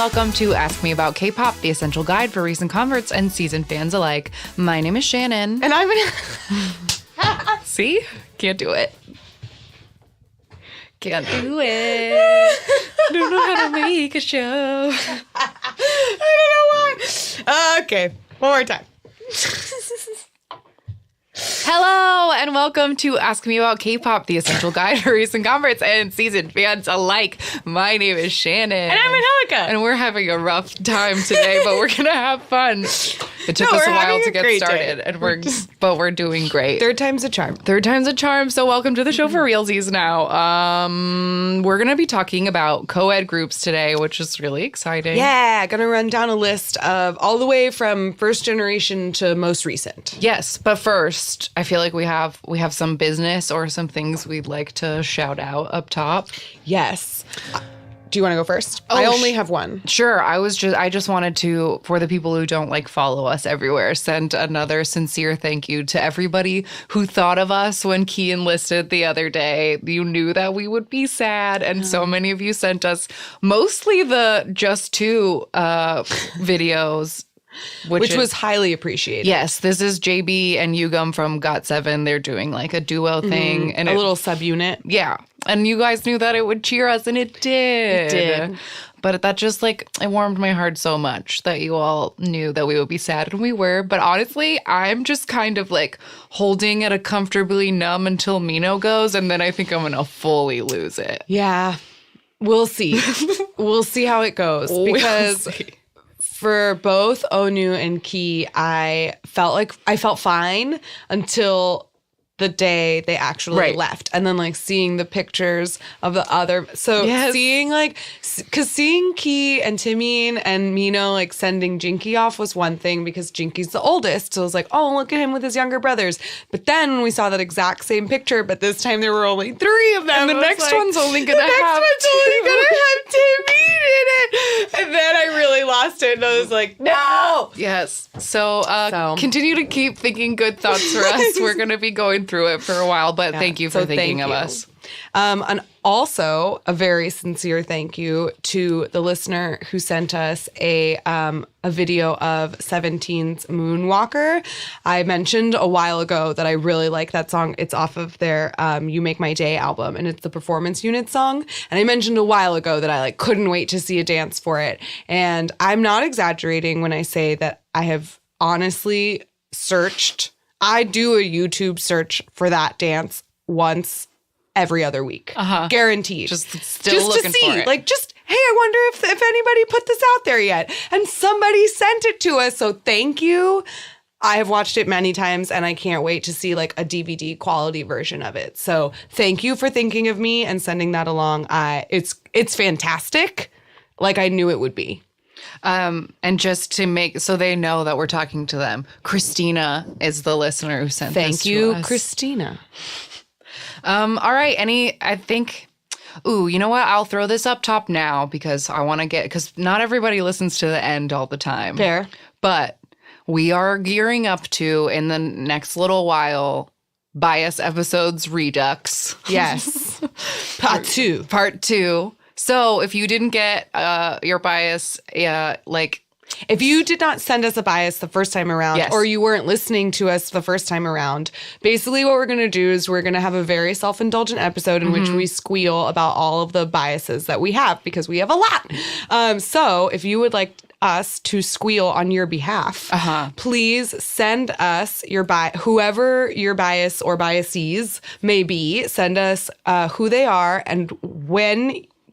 welcome to Ask Me About K-Pop, the essential guide for recent converts and seasoned fans alike. My name is Shannon. And I'm See? Can't do it. Can't do it. Don't know how to make a show. I don't know why. Okay, one more time. Hello, and welcome to Ask Me About K-Pop, the essential guide for recent converts and seasoned fans alike. My name is Shannon. And I'm Angelica. And we're having a rough time today, but we're going to have fun. It took us a while to get started, and we're doing great. Third time's a charm. Third time's a charm, so welcome to the show for realsies now. We're going to be talking about co-ed groups today, which is really exciting. Yeah, gonna run down a list of all the way from first generation to most recent. Yes, but first, I feel like we have some business or some things we'd like to shout out up top. Yes. Do you want to go first? Oh, I only have one. Sure. I just wanted to, for the people who don't follow us everywhere, send another sincere thank you to everybody who thought of us when Key enlisted the other day. You knew that we would be sad, and so many of you sent us mostly the Just Two videos. Which was highly appreciated. Yes, this is JB and Yugam from GOT7. They're doing a duo thing. And a little subunit. Yeah. And you guys knew that it would cheer us, and it did. It did. But that just it warmed my heart so much that you all knew that we would be sad, and we were. But honestly, I'm just kind of holding it a comfortably numb until Mino goes, and then I think I'm going to fully lose it. Yeah. We'll see. We'll see how it goes. Because for both Onu and Key, I felt fine until the day they actually left. And then seeing the pictures of the other. So seeing because seeing Key and Timeen and Mino sending Jinky off was one thing because Jinky's the oldest. So it was oh, look at him with his younger brothers. But then when we saw that exact same picture, but this time there were only 3 of them. And the next one's only going to have Timeen in it. And then I really lost it. And I was like, no. Yes. So continue to keep thinking good thoughts for us. We're going to be going through it for a while, but thank you for thinking of us. And also a very sincere thank you to the listener who sent us a video of 17's Moonwalker. I mentioned a while ago that I really like that song. It's off of their You Make My Day album, and it's the performance unit song. And I mentioned a while ago that I couldn't wait to see a dance for it. And I'm not exaggerating when I say that I have honestly searched. I do a YouTube search for that dance once every other week. Guaranteed. Just looking to see. For it. Hey, I wonder if anybody put this out there yet. And somebody sent it to us. So thank you. I have watched it many times, and I can't wait to see a DVD quality version of it. So thank you for thinking of me and sending that along. It's fantastic. I knew it would be. And just to make so they know that we're talking to them, Christina is the listener who sent this to us. Thank you, Christina. All right. You know what? I'll throw this up top now because I want to because not everybody listens to the end all the time. Fair. But we are gearing up to, in the next little while, Bias Episodes Redux. Yes. Part 2. Part 2. So if you didn't get your bias, if you did not send us a bias the first time around, or you weren't listening to us the first time around, basically what we're going to do is we're going to have a very self-indulgent episode in which we squeal about all of the biases that we have because we have a lot. So if you would like us to squeal on your behalf, please send us whoever your bias or biases may be, send us who they are and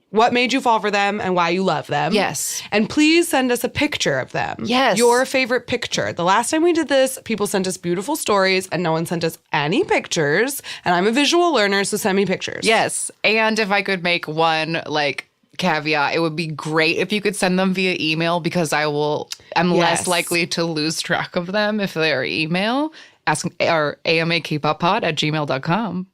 what made you fall for them and why you love them. Yes. And please send us a picture of them. Yes. Your favorite picture. The last time we did this, people sent us beautiful stories and no one sent us any pictures. And I'm a visual learner, so send me pictures. Yes. And if I could make one, caveat, it would be great if you could send them via email because I'm less likely to lose track of them if they're email. amakpoppod@gmail.com.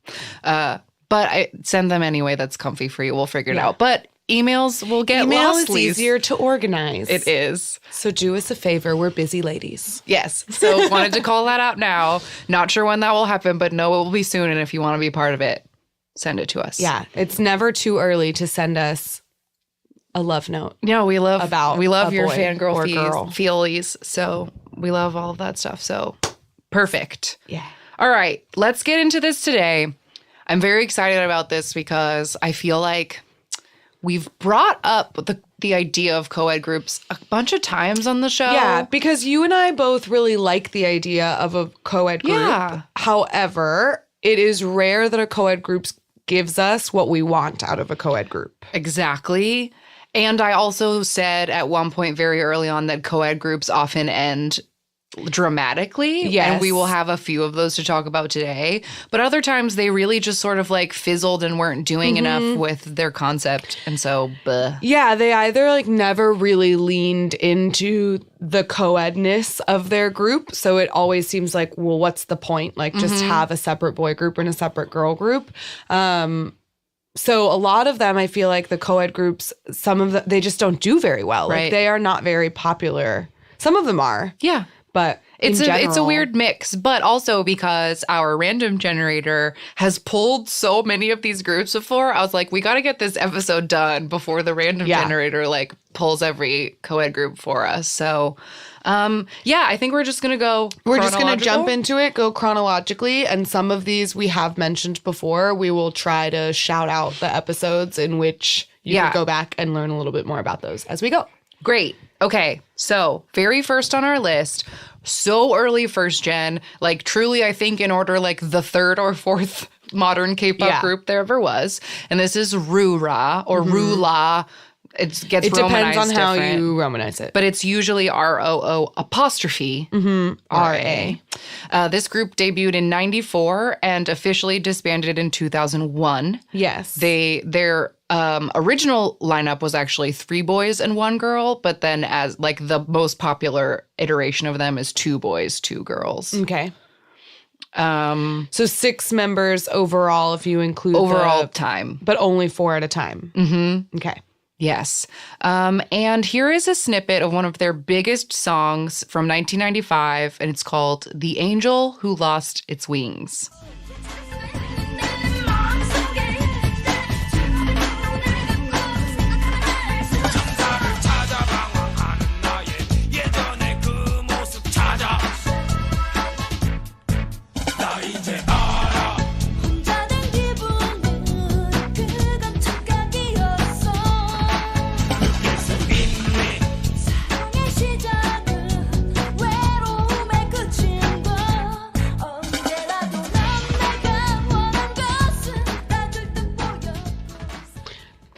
But I send them anyway. That's comfy for you. We'll figure it out. But emails will get lost. Email is easier to organize. It is. So do us a favor. We're busy ladies. Yes. So wanted to call that out now. Not sure when that will happen, but know it will be soon. And if you want to be part of it, send it to us. Yeah. It's never too early to send us a love note. No, we love your boy fangirl or girl. feelies. So we love all of that stuff. So perfect. Yeah. All right, let's get into this today. I'm very excited about this because I feel like we've brought up the idea of co-ed groups a bunch of times on the show. Yeah, because you and I both really like the idea of a co-ed group. Yeah. However, it is rare that a co-ed group gives us what we want out of a co-ed group. Exactly. And I also said at one point very early on that co-ed groups often end dramatically. Yes. And we will have a few of those to talk about today. But other times they really just sort of like fizzled and weren't doing enough with their concept. And so, Yeah, they either like never really leaned into the co-edness of their group. So it always seems like, well, what's the point? Like just have a separate boy group and a separate girl group. So a lot of them, I feel like the co-ed groups, some of them, they just don't do very well. Right. Like they are not very popular. Some of them are. yeah. But It's in a general- weird mix, but also because our random generator has pulled so many of these groups before, I was like, we got to get this episode done before the random generator like pulls every co-ed group for us. So, I think we're just gonna go. We're just going to chronological. jump into it, go chronologically, and some of these we have mentioned before. We will try to shout out the episodes in which you can go back and learn a little bit more about those as we go. Great. Okay, so very first on our list, so early first gen, like truly, I think in order, like the third or fourth modern K-pop group there ever was, and this is Rura or Rula. It gets It romanized depends on how different, you romanize it. but it's usually ROO apostrophe RA. This group debuted in '94 and officially disbanded in 2001. Yes. Their original lineup was actually 3 boys and 1 girl, but then as like the most popular iteration of them is 2 boys, 2 girls. Okay. So 6 members overall, if you include Overall time. but only 4 at a time. Mm-hmm. Okay. Yes. And here is a snippet of one of their biggest songs from 1995, and it's called The Angel Who Lost Its Wings.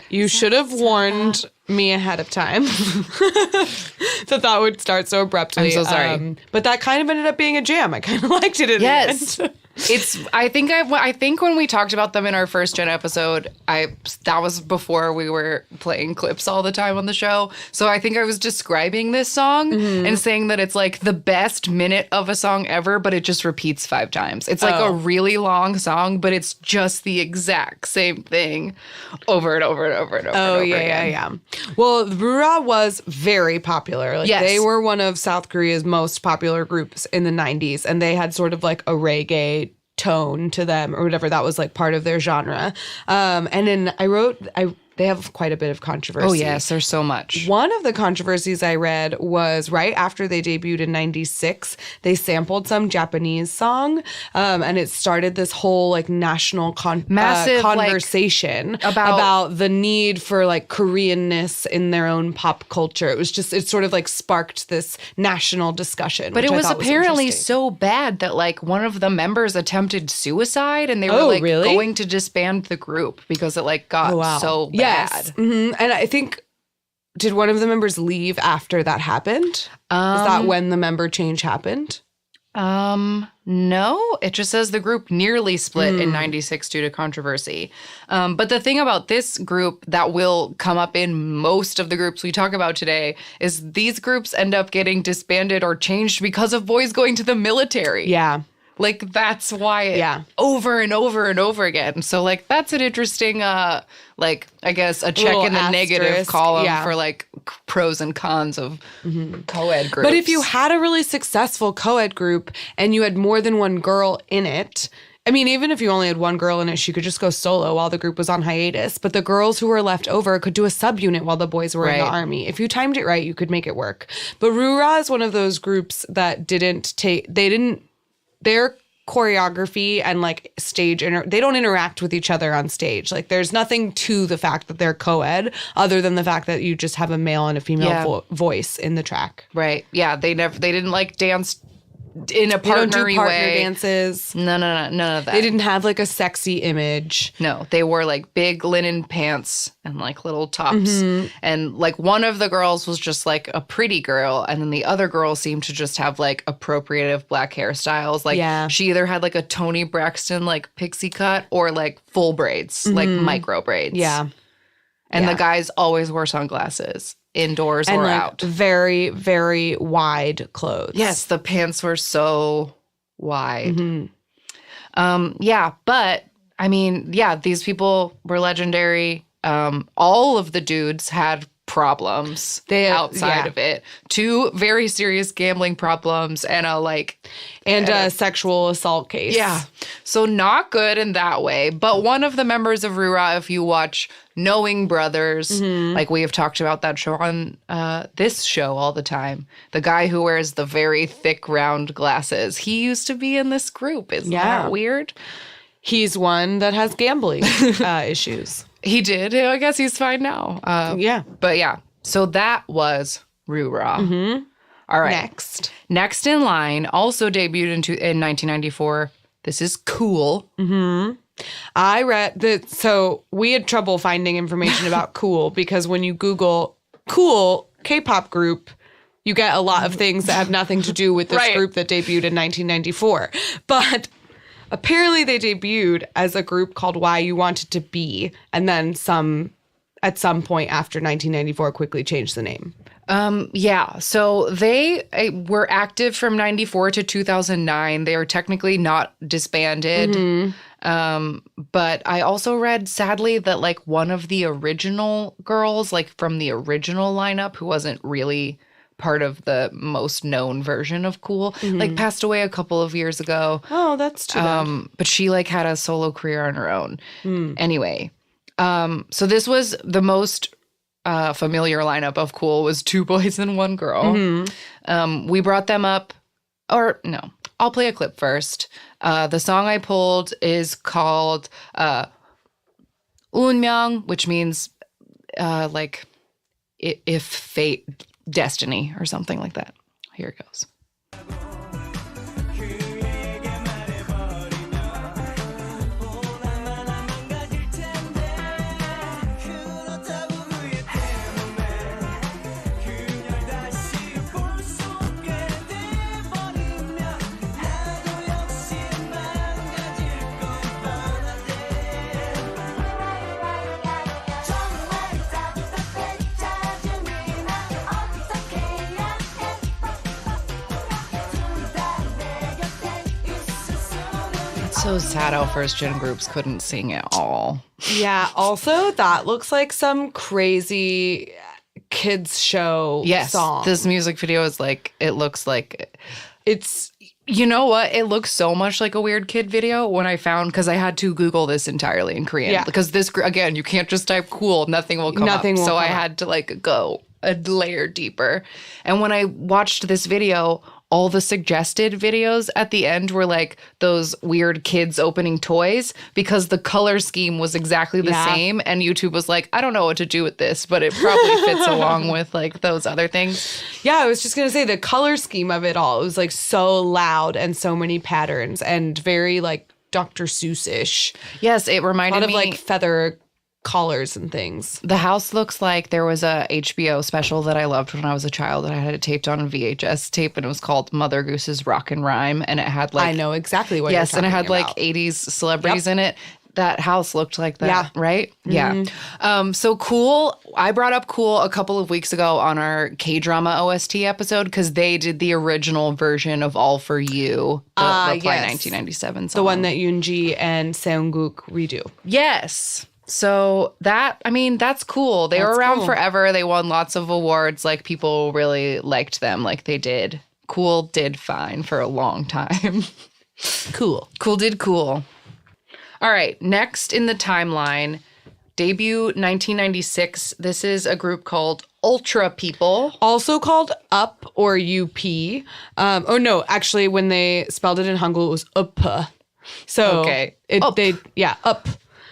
You should have warned me ahead of time that would start so abruptly. I'm so sorry. But that kind of ended up being a jam. I kind of liked it in Yes. the end. I think when we talked about them in our first gen episode, that was before we were playing clips all the time on the show. So I think I was describing this song and saying that it's like the best minute of a song ever, but it just repeats 5 times. It's like a really long song, but it's just the exact same thing over and over and over and over. Oh, and over yeah, again. yeah. Well, Rura was very popular. Like Yes. they were one of South Korea's most popular groups in the 90s, and they had sort of like a reggae tone to them or whatever. That was like part of their genre. And then they have quite a bit of controversy. Oh, yes, there's so much. One of the controversies I read was right after they debuted in 96, they sampled some Japanese song, and it started this whole like national Massive, conversation about the need for like Koreanness in their own pop culture. It sort of like sparked this national discussion. But which it I was thought apparently interesting. so bad that like one of the members attempted suicide and they were Oh, like really? going to disband the group because it like got so bad. Yes. And I think, did one of the members leave after that happened? Is that when the member change happened? No, it just says the group nearly split in 96 due to controversy. But the thing about this group that will come up in most of the groups we talk about today is these groups end up getting disbanded or changed because of boys going to the military. Yeah. Like, that's why over and over and over again. So, like, that's an interesting, like, I guess, a check Little in the negative asterisk, column yeah. for, like, pros and cons of co-ed groups. But if you had a really successful co-ed group and you had more than one girl in it, I mean, even if you only had one girl in it, she could just go solo while the group was on hiatus. But the girls who were left over could do a subunit while the boys were in the army. If you timed it right, you could make it work. But Rura is one of those groups that their choreography and like stage, they don't interact with each other on stage. Like there's nothing to the fact that they're co-ed other than the fact that you just have a male and a female voice in the track. Right. Yeah. They didn't like dance in a partner-y they don't do partner way. dances. No, none of that. They didn't have like a sexy image. No, they wore like big linen pants and like little tops. And like one of the girls was just like a pretty girl. And then the other girl seemed to just have like appropriative black hairstyles. Like she either had like a Toni Braxton like pixie cut or like full braids, like micro braids. Yeah. And the guys always wore sunglasses. Indoors and or like out. Very, very wide clothes. Yes, the pants were so wide. But I mean, these people were legendary. All of the dudes had problems outside of it. 2 very serious gambling problems and a sexual assault case. Yeah. So not good in that way. But one of the members of Rura, if you watch Knowing Brothers, like we have talked about that show on this show all the time, the guy who wears the very thick round glasses, he used to be in this group. Isn't that weird? He's one that has gambling issues. He did. I guess he's fine now. But yeah. So that was Rura. All right. Next in line, also debuted in 1994. This is Cool. I read that. So we had trouble finding information about Cool because when you Google Cool K-pop group, you get a lot of things that have nothing to do with this group that debuted in 1994. But apparently they debuted as a group called Why You Wanted to Be, and then at some point after 1994 quickly changed the name. So they were active from 94 to 2009. They are technically not disbanded. But I also read, sadly, that like one of the original girls, like from the original lineup, who wasn't really part of the most known version of Cool, like passed away a couple of years ago. Oh, that's too bad. But she like had a solo career on her own. Anyway, so this was the most familiar lineup of Cool, was 2 boys and 1 girl. We brought them up, or no, I'll play a clip first. The song I pulled is called 운명, which means like if fate, destiny, or something like that. Here it goes. So sad how first gen groups couldn't sing at all. Yeah. Also, that looks like some crazy kids show song. This music video is like, it looks like it's, you know what? It looks so much like a weird kid video when I found, because I had to Google this entirely in Korean. Because this, again, you can't just type Cool, nothing will come up. So I had to like go a layer deeper. And when I watched this video, all the suggested videos at the end were like those weird kids opening toys, because the color scheme was exactly the same. And YouTube was like, I don't know what to do with this, but it probably fits along with like those other things. Yeah, I was just going to say the color scheme of it all. It was like so loud and so many patterns and very like Dr. Seuss-ish. Yes, it reminded me of like feather collars and things. The house looks like there was a HBO special that I loved when I was a child, and I had it taped on a VHS tape, and it was called Mother Goose's Rock and Rhyme, and it had like, I know exactly what you're talking and it had about. like 80s celebrities in it. That house looked like that, right? Yeah. So Cool, I brought up Cool a couple of weeks ago on our K-drama OST episode, because they did the original version of All For You, the Reply 1997 song. The one that Yoonji and Seungkook redo. Yes. So that, I mean, that's cool. They were around forever. They won lots of awards. Like, people really liked them like they did. Cool did fine for a long time. Cool did cool. All right, next in the timeline, debut 1996. This is a group called Ultra People. Also called Up or UP. Oh, no, actually, when they spelled it in Hangul, it was Up. So, Okay. Up. Up.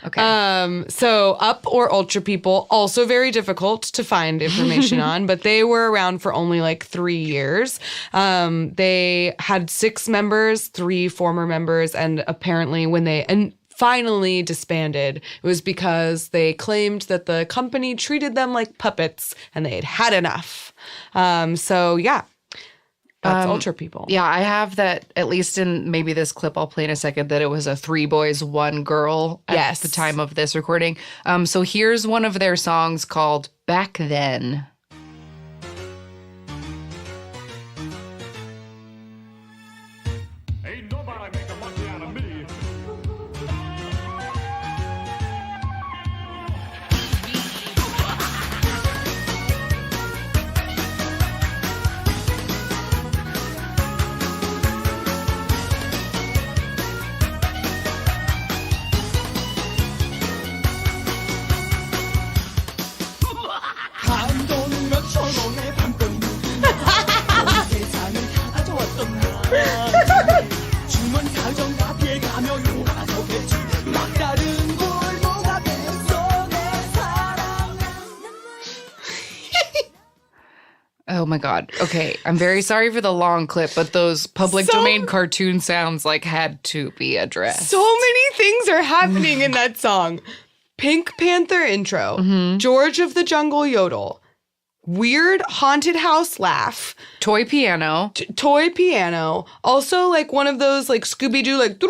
Okay. So Up or Ultra People, also very difficult to find information on, but they were around for only like 3 years. They had 6 members, 3 former members, and apparently when they finally disbanded, it was because they claimed that the company treated them like puppets and they had had enough. So yeah. That's Ultra People. Yeah, I have that, at least in maybe this clip I'll play in a second, that it was a 3 boys, 1 girl at the time of this recording. So here's one of their songs called Back Then. Ain't nobody make a monkey out of me. 한동안 초롱의 밤동무기 온 세상을 가져왔던 나 주문 사정 다 피해가며 용가속했지 막다른 골목 앞에 속에 사랑 Oh my God. Okay, I'm very sorry for the long clip, but those public domain cartoon sounds like had to be addressed. So many things are happening in that song. Pink Panther intro, George of the Jungle yodel, weird haunted house laugh, Toy piano. toy piano, also like one of those like Scooby-Doo like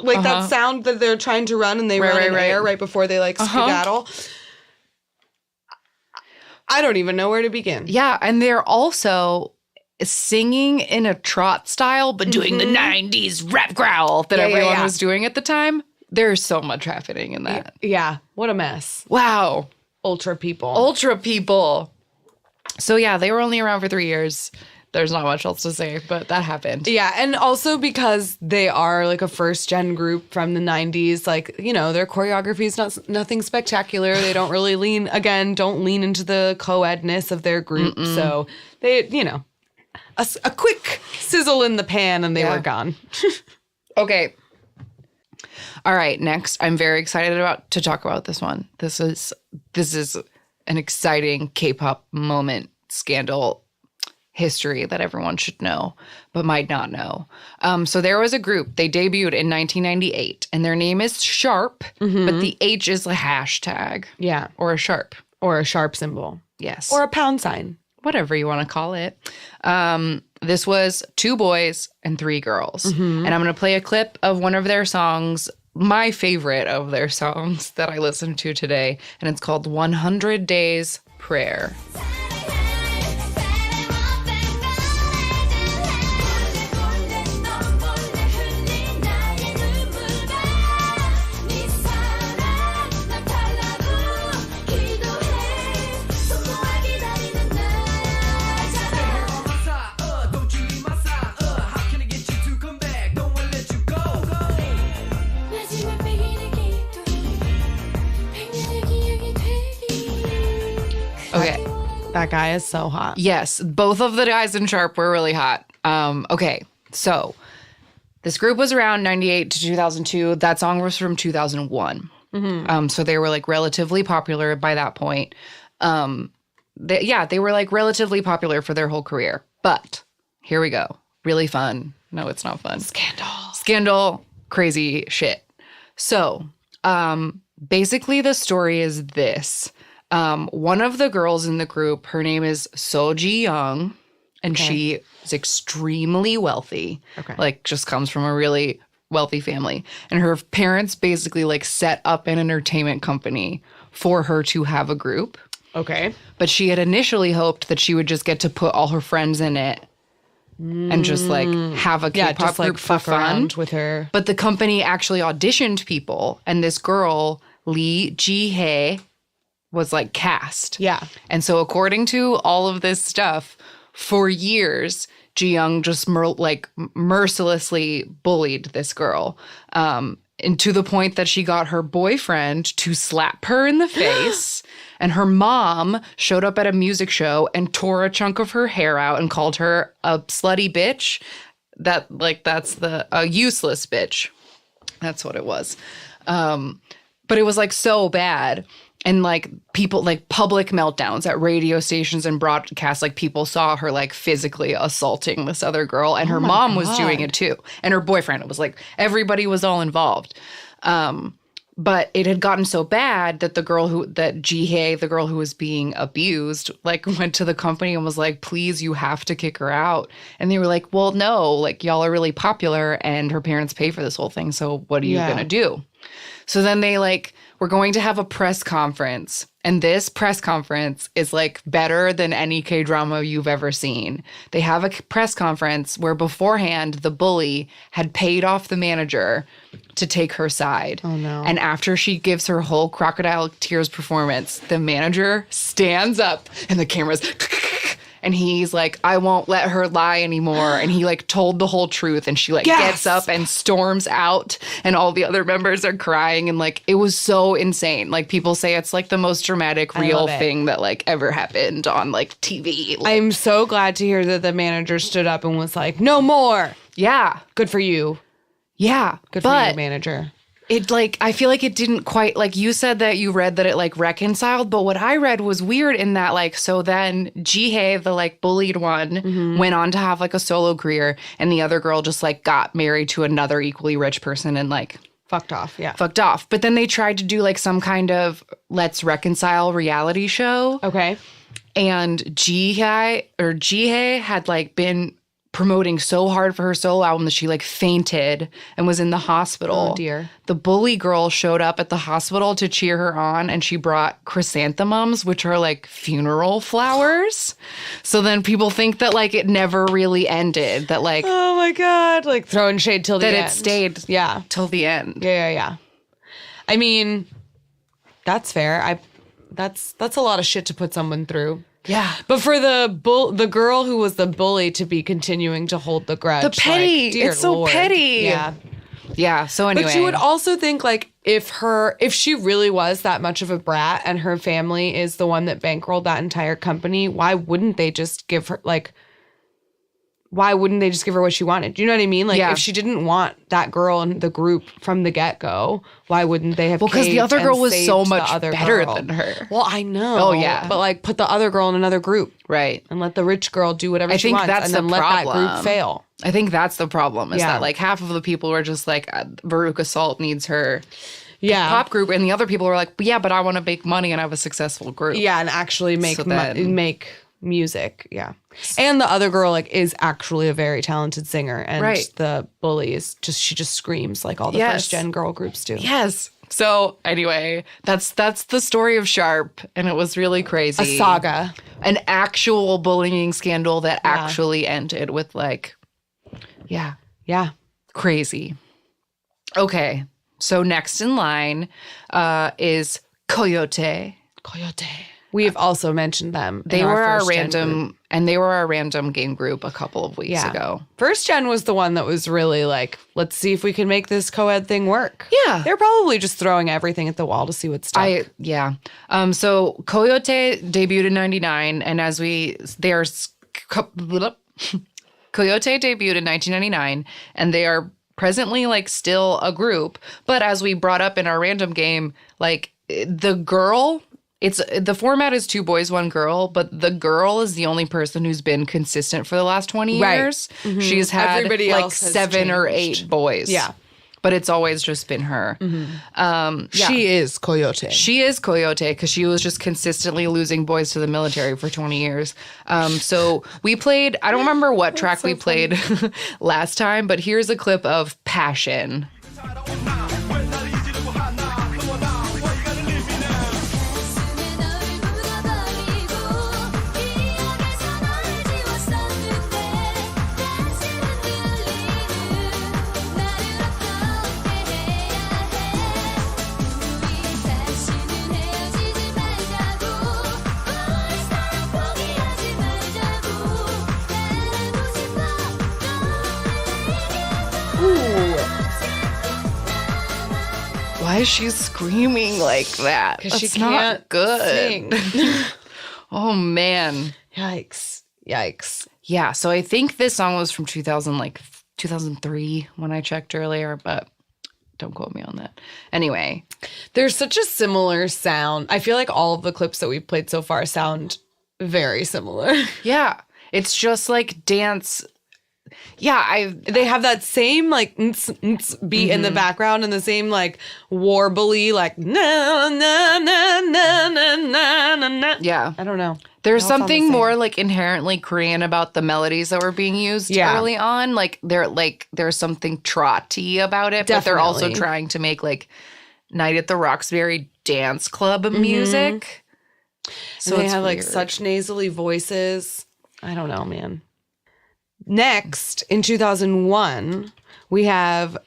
like that sound that they're trying to run and they run in air right before they like skedaddle. I don't even know where to begin. Yeah, and they're also singing in a trot style, but doing the 90s rap growl that everyone was doing at the time. There's so much happening in that. Yeah, what a mess. Wow. Ultra People. Ultra People. So yeah, they were only around for 3 years. There's not much else to say, but that happened. Yeah, and also because they are like a first-gen group from the 90s, like, you know, their choreography is nothing spectacular. They don't really don't lean into the co-edness of their group. So they, you know, a quick sizzle in the pan and they were gone. Okay. All right, next, I'm very excited to talk about this one. This is an exciting K-pop moment, scandal, history that everyone should know, but might not know. So there was a group, they debuted in 1998, and their name is Sharp, but the H is a hashtag. Yeah. Or a sharp. Or a sharp symbol. Yes. Or a pound sign. Whatever you want to call it. This was 2 boys and 3 girls. And I'm going to play a clip of one of their songs, my favorite of their songs that I listened to today, and it's called 100 Days Prayer. Okay. That guy is so hot. Yes, both of the guys in Sharp were really hot. Okay, so this group was around 98 to 2002. That song was from 2001. So they were like relatively popular by that point. They were like relatively popular for their whole career. But here we go. Really fun. No, it's not fun. Scandal, crazy shit. So basically the story is this. One of the girls in the group, her name is Soji Young, and she is extremely wealthy. Like, just comes from a really wealthy family. And her parents basically, like, set up an entertainment company for her to have a group. Okay. But she had initially hoped that she would just get to put all her friends in it and just, like, have a K-pop group for fuck fun. around with her. But the company actually auditioned people, and this girl, Lee Ji-hae, was like cast. Yeah. And so according to all of this stuff, for years, Ji-young just mercilessly bullied this girl. and to the point that she got her boyfriend to slap her in the face. And her mom showed up at a music show and tore a chunk of her hair out and called her a slutty bitch. That's a useless bitch. That's what it was. But it was like so bad. And like people, like public meltdowns at radio stations and broadcasts, like people saw her like physically assaulting this other girl, and her mom was doing it too. And her boyfriend. It was like everybody was all involved. But it had gotten so bad that Jihye, the girl who was being abused, like went to the company and was like, please, you have to kick her out. And they were like, well, no, like y'all are really popular and her parents pay for this whole thing. So what are you going to do? So then they like were going to have a press conference. And this press conference is like better than any K-drama you've ever seen. They have a press conference where beforehand the bully had paid off the manager to take her side. Oh no. And after she gives her whole crocodile tears performance, the manager stands up and the camera's and he's like, I won't let her lie anymore. And he like told the whole truth, and she like gets up and storms out, and all the other members are crying, and like it was so insane. Like people say it's like the most dramatic real thing that like ever happened on like TV. Like, I'm so glad to hear that the manager stood up and was like, no more. yeah. Good for you. Yeah. Good for you, manager. It like, I feel like it didn't quite, like you said that you read that it like reconciled, but what I read was weird in that like, so then Jihye, the like bullied one, went on to have like a solo career, and the other girl just like got married to another equally rich person and like fucked off. Yeah. fucked off. But then they tried to do like some kind of let's reconcile reality show. Okay. And Jihye had like been promoting so hard for her solo album that she like fainted and was in the hospital. Oh dear. The bully girl showed up at the hospital to cheer her on, and she brought chrysanthemums, which are like funeral flowers. So then people think that like it never really ended, that like Oh my God. Like throwing shade till the end. that it stayed till the end. Yeah. I mean, that's fair. That's a lot of shit to put someone through. Yeah. But for the girl who was the bully to be continuing to hold the grudge. The petty. Like, dear it's so Lord. petty. Yeah. Yeah. So anyway. But you would also think like if she really was that much of a brat and her family is the one that bankrolled that entire company, why wouldn't they just give her what she wanted? Do you know what I mean? Like if she didn't want that girl in the group from the get-go, why wouldn't they have because the other girl was so much better than her. Well, I know. Oh, yeah. But like put the other girl in another group. Right. And let the rich girl do whatever she think wants. that's and then the let that problem. group fail. I think that's the problem, is Yeah. that like half of the people were just like, Veruca Salt needs her Yeah. pop group, and the other people were like, yeah, but I want to make money and have a successful group. Yeah, and actually make So then- make music. Yeah. And the other girl like is actually a very talented singer, and Right. the bully is she just screams like all the Yes. first gen girl groups do. Yes. So anyway, that's the story of Sharp, and it was really crazy. A saga. An actual bullying scandal that actually ended with like, Yeah. crazy. Okay. So next in line is Coyote. We've also mentioned them. They in were our first gen group. random game group a couple of weeks ago. First gen was the one that was really like, let's see if we can make this co-ed thing work. Yeah. They're probably just throwing everything at the wall to see what stuck. So Coyote debuted in 99, and Coyote debuted in 1999, and they are presently like still a group. But as we brought up in our random game, like the girl, the format is 2 boys, 1 girl, but the girl is the only person who's been consistent for the last 20 years. Mm-hmm. She's had Everybody like else has 7 or changed. 8 boys. Yeah. But it's always just been her. She is Coyote. She is Coyote because she was just consistently losing boys to the military for 20 years. So we played, I don't remember what track we played last time, but here's a clip of Passion. Why is she screaming like that? Because she That's not can't good. sing. Oh, man. Yikes. Yeah, so I think this song was from 2003 when I checked earlier, but don't quote me on that. Anyway. There's such a similar sound. I feel like all of the clips that we've played so far sound very similar. Yeah, it's just like dance. Yeah, they have that same like beat in the background and the same like warbly like na na na na na na na. Yeah. I don't know. There's something more like inherently Korean about the melodies that were being used early on. Like there's something trotty about it, but they're also trying to make like Night at the Roxbury dance club music. So they have like such nasally voices. I don't know, man. Next, in 2001, we have,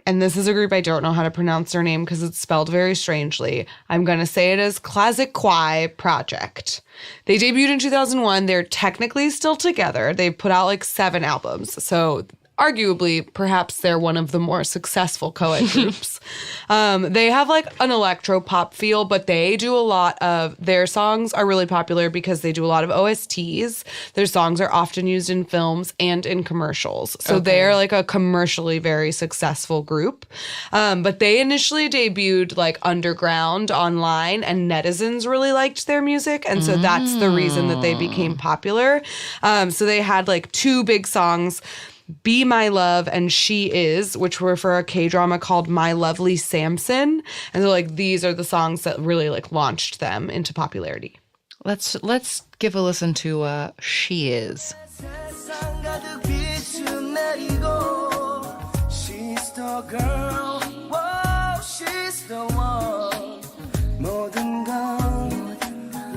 and this is a group I don't know how to pronounce their name because it's spelled very strangely. I'm going to say it as Classic Kwai Project. They debuted in 2001. They're technically still together. They put out like 7 albums. So arguably, perhaps they're one of the more successful co-ed groups. They have like an electro pop feel, but they do a lot of, their songs are really popular because they do a lot of OSTs. Their songs are often used in films and in commercials. So they're like a commercially very successful group. But they initially debuted like underground online and netizens really liked their music. And so that's the reason that they became popular. So they had like 2 big songs, Be My Love and She Is, which were for a K-drama called My Lovely Samson. And so like these are the songs that really like launched them into popularity. Let's give a listen to She Is. She's the girl, whoa, she's the one. 모든 건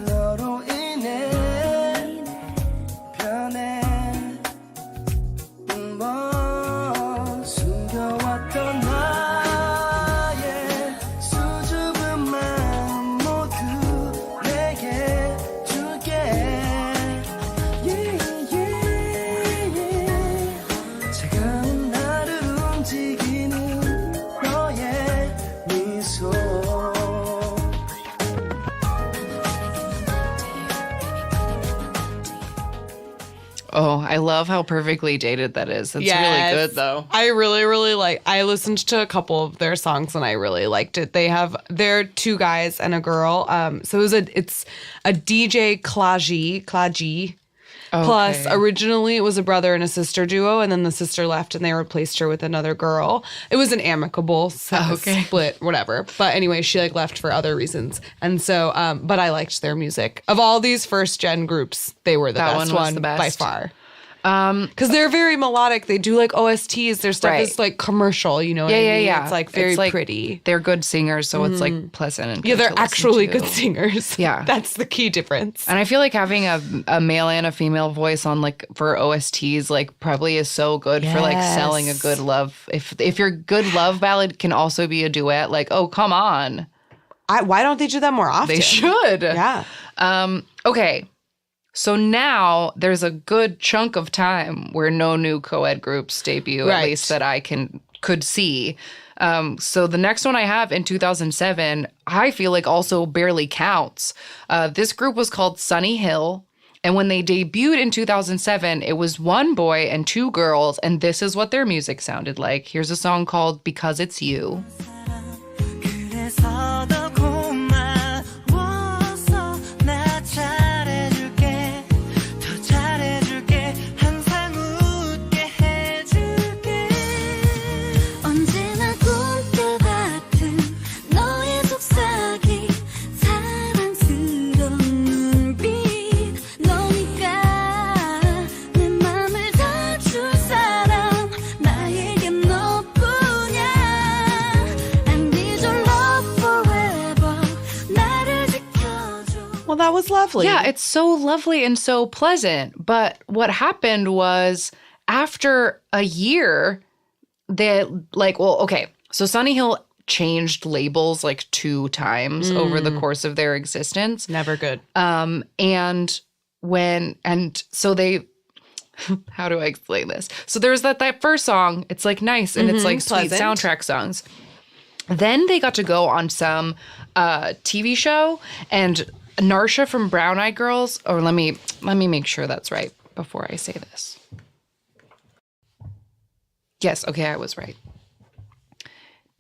너로 인해 변해. 숨겨왔던 나의 수줍은 마음 모두 내게 줄게. Yeah, yeah, yeah. 차가운 나를 움직이는 너의 미소. Oh, I love how perfectly dated that is. It's really good, though. I really like, I listened to a couple of their songs and I really liked it. They're 2 guys and a girl. So it's a DJ Klaji. Plus, originally it was a brother and a sister duo, and then the sister left and they replaced her with another girl. It was an amicable split, whatever. But anyway, she like left for other reasons. And so, but I liked their music. Of all these first gen groups, they were the best one by far. Because they're very melodic. They do like OSTs. Their stuff is like commercial, you know what I mean? Yeah. It's like very pretty. They're good singers, so it's like pleasant and Yeah, good they're to listen actually to. good singers. Yeah. That's the key difference. And I feel like having a male and a female voice on like for OSTs like probably is so good for like selling a good love. If your good love ballad can also be a duet, like, oh, come on. Why don't they do that more often? They should. Yeah. Okay. So now there's a good chunk of time where no new co-ed groups debut, at least that I could see. So the next one I have in 2007, I feel like also barely counts. This group was called Sunny Hill. And when they debuted in 2007, it was 1 boy and 2 girls. And this is what their music sounded like. Here's a song called Because It's You. That was lovely. Yeah, it's so lovely and so pleasant. But what happened was after a year, so Sunny Hill changed labels like 2 times over the course of their existence. Never good. So they, how do I explain this? So there's that first song, it's like nice and it's like sweet pleasant soundtrack songs. Then they got to go on some TV show, and Narsha from Brown Eyed Girls, or let me make sure that's right before I say this. Yes, okay, I was right.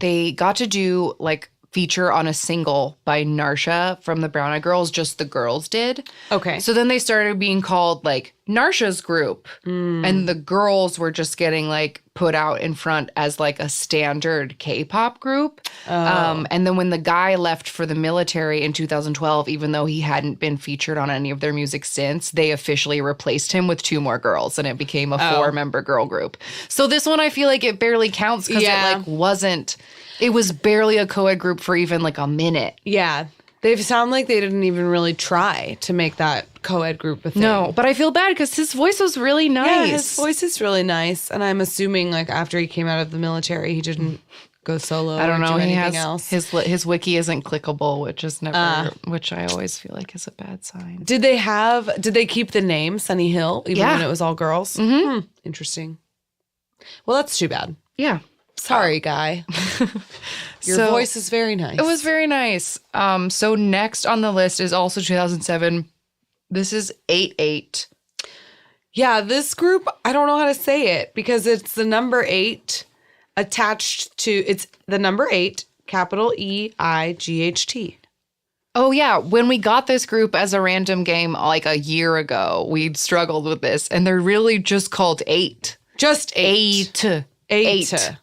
They got to do like feature on a single by Narsha from the Brown Eyed Girls, just the girls did. Okay. So then they started being called like Narsha's group, and the girls were just getting like put out in front as like a standard K-pop group. And then when the guy left for the military in 2012, even though he hadn't been featured on any of their music since, they officially replaced him with 2 more girls, and it became a 4-member girl group. So this one, I feel like it barely counts because it like wasn't. It was barely a co-ed group for even like a minute. Yeah. They sound like they didn't even really try to make that co-ed group a thing. No, but I feel bad because his voice was really nice. Yeah, his voice is really nice. And I'm assuming like after he came out of the military, he didn't go solo I don't know. or do He anything has else. his wiki isn't clickable, which is never, which I always feel like is a bad sign. Did they keep the name Sunny Hill even Yeah. when it was all girls? Mm-hmm. Interesting. Well, that's too bad. Yeah. Sorry, guy. Your So- voice is very nice. It was very nice. So next on the list is also 2007. This is 8-8. Yeah, this group, I don't know how to say it because it's the number 8 attached to, it's the number 8, capital EIGHT. Oh yeah, when we got this group as a random game like a year ago, we'd struggled with this, and they're really just called 8. Just 8. 8.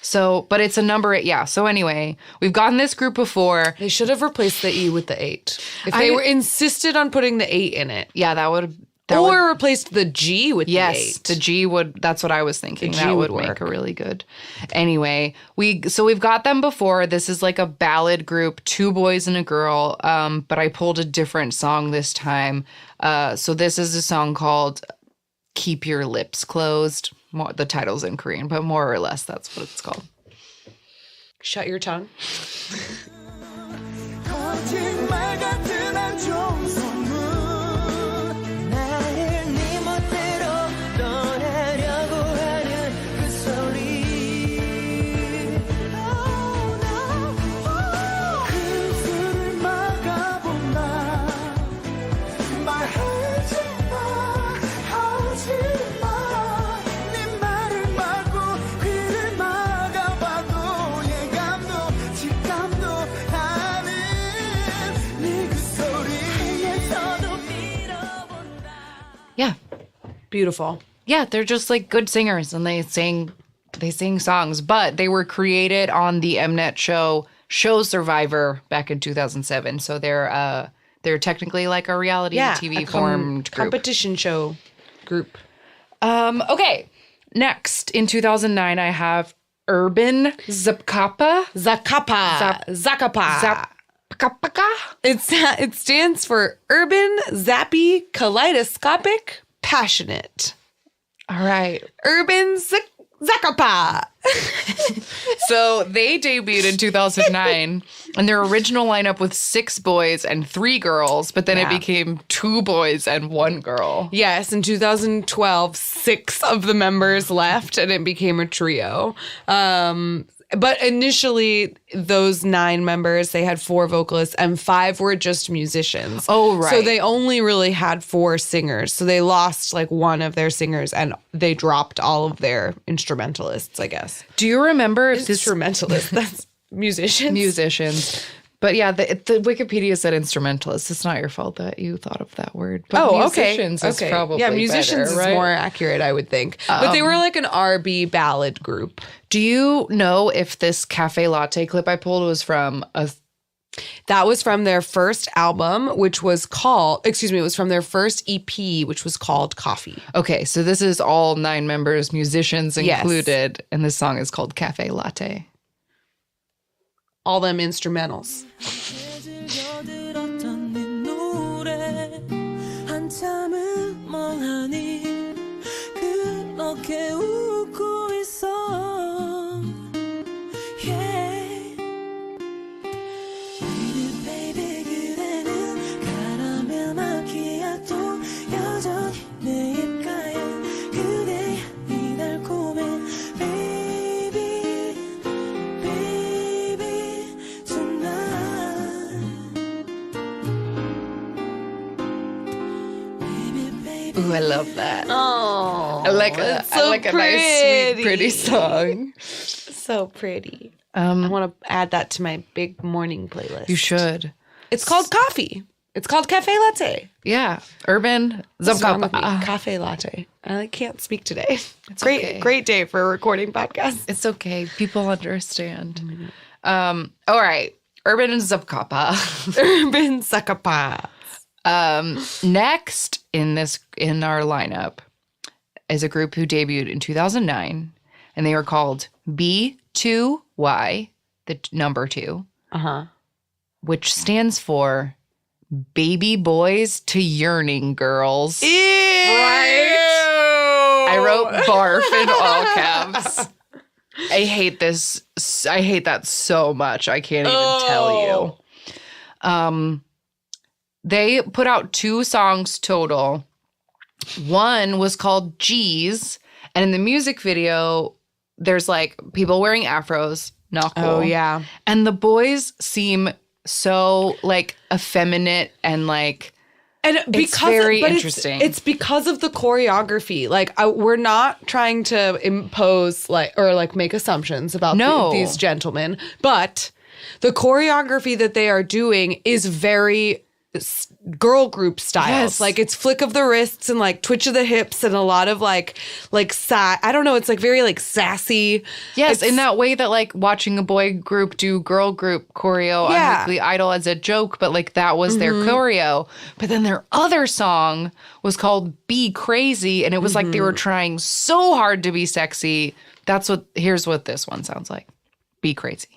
So, but it's a number 8. Yeah. So anyway, we've gotten this group before. They should have replaced the E with the 8. If they were insisted on putting the 8 in it. Yeah, that would. Or replaced the G with the 8. Yes, the G would. That's what I was thinking. The That G would would make work. a really good. Anyway, we've got them before. This is like a ballad group, 2 boys and a girl. But I pulled a different song this time. So this is a song called "Keep Your Lips Closed." The title's in Korean, but more or less that's what it's called. Shut your tongue. 거짓말 같은 한 종소문 나를 네 멋대로 떠나려고 하는 그 소리 그 술을 막아본다 말하지 마 하지 마 네 말을 막고 귀를 막아봐도 예감도 직감도 하는 네 그 소리에서도 밀어본다 Yeah, Beautiful. yeah, they're just like good singers, and they sing songs. But they were created on the Mnet show Survivor back in 2007. So they're technically like a reality TV formed group. competition show group. Okay, next in 2009 I have Urban Zapkapa. Zakapa. Zakapa. Zapkapa. It stands for Urban Zappy Kaleidoscopic Passionate. All right. Urban Zakapa. So they debuted in 2009, and their original lineup was 6 boys and 3 girls, but then it Yeah. became 2 boys and 1 girl. Yes, in 2012, 6 of the members left and it became a trio. But initially, those 9 members, they had 4 vocalists and 5 were just musicians. Oh, right. So they only really had 4 singers. So they lost like one of their singers and they dropped all of their instrumentalists, I guess. Do you remember if this Instrumentalists, that's musicians. musicians? But yeah, the Wikipedia said instrumentalists. It's not your fault that you thought of that word. But Oh, okay. musicians Okay. is probably yeah, musicians better, right? is more accurate, I would think. But they were like an R&B ballad group. Do you know if this Cafe Latte clip I pulled was from a... That was from their first album, which was called, it was from their first EP, which was called Coffee. Okay, so this is all 9 members, musicians Yes. included, and this song is called Cafe Latte. All them instrumentals. 들었던 네 노래 한참을 멍하니 그렇게 웃고 있어 yeah. Baby baby 그대는 카라멜 마키아토 여전히 내 입가에 그대의 이 달콤해 baby love that. Oh, I like a nice, sweet, pretty song. So pretty. I want to add that to my big morning playlist. You should. It's called coffee. It's called Cafe Latte. Yeah. Urban Zupkapa. Cafe Latte. I can't speak today. It's okay. Great day for a recording podcast. It's okay. People understand. All right. Urban Zupkapa. Urban Zakapa. Next in our lineup is a group who debuted in 2009, and they were called B2Y, the number 2, which stands for Baby Boys to Yearning Girls. Ew. Right? I wrote barf in all caps. I hate this. I hate that so much. I can't even tell you. They put out 2 songs total. One was called G's, and in the music video, there's like people wearing afros. Not cool. Oh, yeah. And the boys seem so like effeminate and like, and it's very interesting. It's because of the choreography. Like we're not trying to impose or make assumptions about these gentlemen, but the choreography that they are doing is very girl group styles. Yes. Like it's flick of the wrists and like twitch of the hips and a lot of I don't know, it's like very like sassy. Yes, in that way that like watching a boy group do girl group choreo on Weekly Idol as a joke, but like that was their choreo. But then their other song was called Be Crazy, and it was like they were trying so hard to be sexy. Here's what this one sounds like. Be Crazy.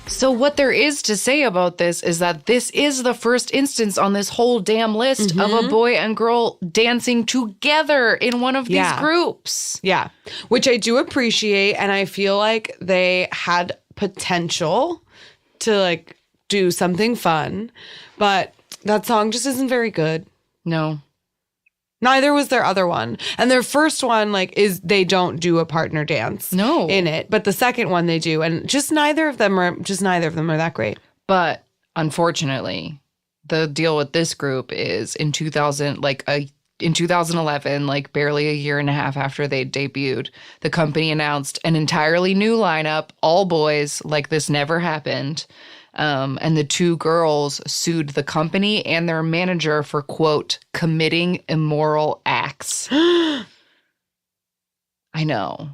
So what there is to say about this is that this is the first instance on this whole damn list of a boy and girl dancing together in one of these groups. Yeah, which I do appreciate, and I feel like they had potential to like do something fun, but that song just isn't very good. No. Neither was their other one. And their first one, is they don't do a partner dance in it. But the second one they do. And just neither of them are that great. But unfortunately, the deal with this group is in 2011, like barely a year and a half after they debuted, the company announced an entirely new lineup, all boys, like this never happened. And the 2 girls sued the company and their manager for, quote, committing immoral acts. I know.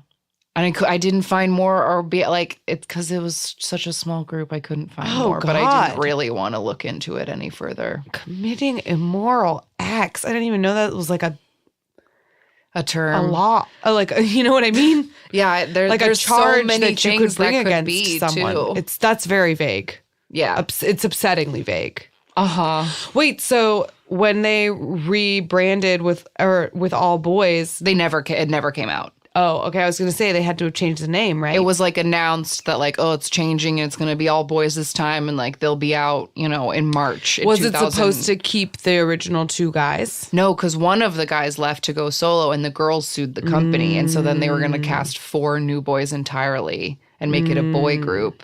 And I didn't find more or be like, it's because it was such a small group. I couldn't find more, God. But I didn't really want to look into it any further. Committing immoral acts. I didn't even know that was like a term. A law. You know what I mean? Yeah. There's a charge so many that you could things bring that could against be, someone. too. That's very vague. Yeah. It's upsettingly vague. Wait, so when they rebranded with all boys, it never came out. Oh, okay. I was going to say they had to have changed the name, right? It was announced that it's changing and it's going to be all boys this time, and they'll be out, in March. Was it supposed to keep the original 2 guys? No, because one of the guys left to go solo, and the girls sued the company, and so then they were going to cast 4 new boys entirely and make it a boy group.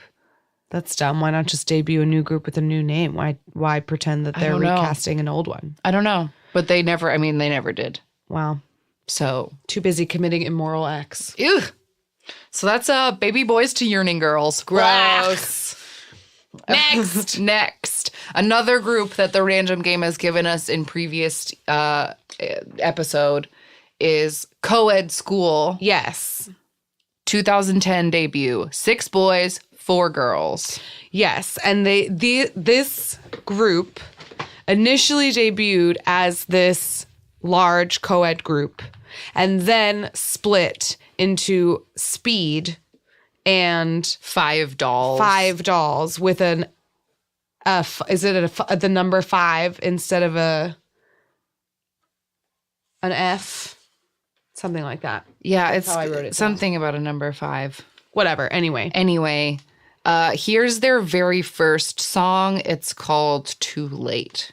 That's dumb. Why not just debut a new group with a new name? Why pretend that they're recasting an old one? I don't know. But they never did. Wow. So. Too busy committing immoral acts. Ew. So that's Baby Boys to Yearning Girls. Gross. Next. Another group that the Random Game has given us in previous episode is Co-ed School. Yes. 2010 debut. 6 boys, 4 girls. Yes, and this group initially debuted as this large co-ed group and then split into Speed and 5 dolls. 5 dolls with the number 5 instead of a an F, something like that. Yeah, That's it's how I wrote it down. something about a number 5. Whatever. Anyway. Anyway, here's their very first song. It's called Too Late.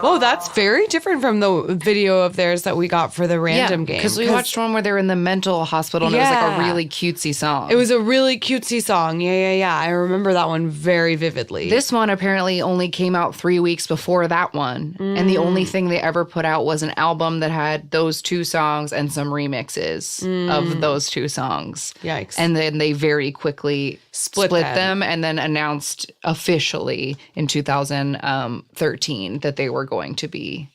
Oh, that's very different from the video of theirs that we got for the random game. Because we watched one where they were in the mental hospital and it was like Yeah. a really cutesy song. It was a really cutesy song. Yeah. I remember that one very vividly. This one apparently only came out 3 weeks before that one. And the only thing they ever put out was an album that had those 2 songs and some remixes of those 2 songs. Yikes. And then they very quickly split them. them and then announced officially in 2013 that they were going to be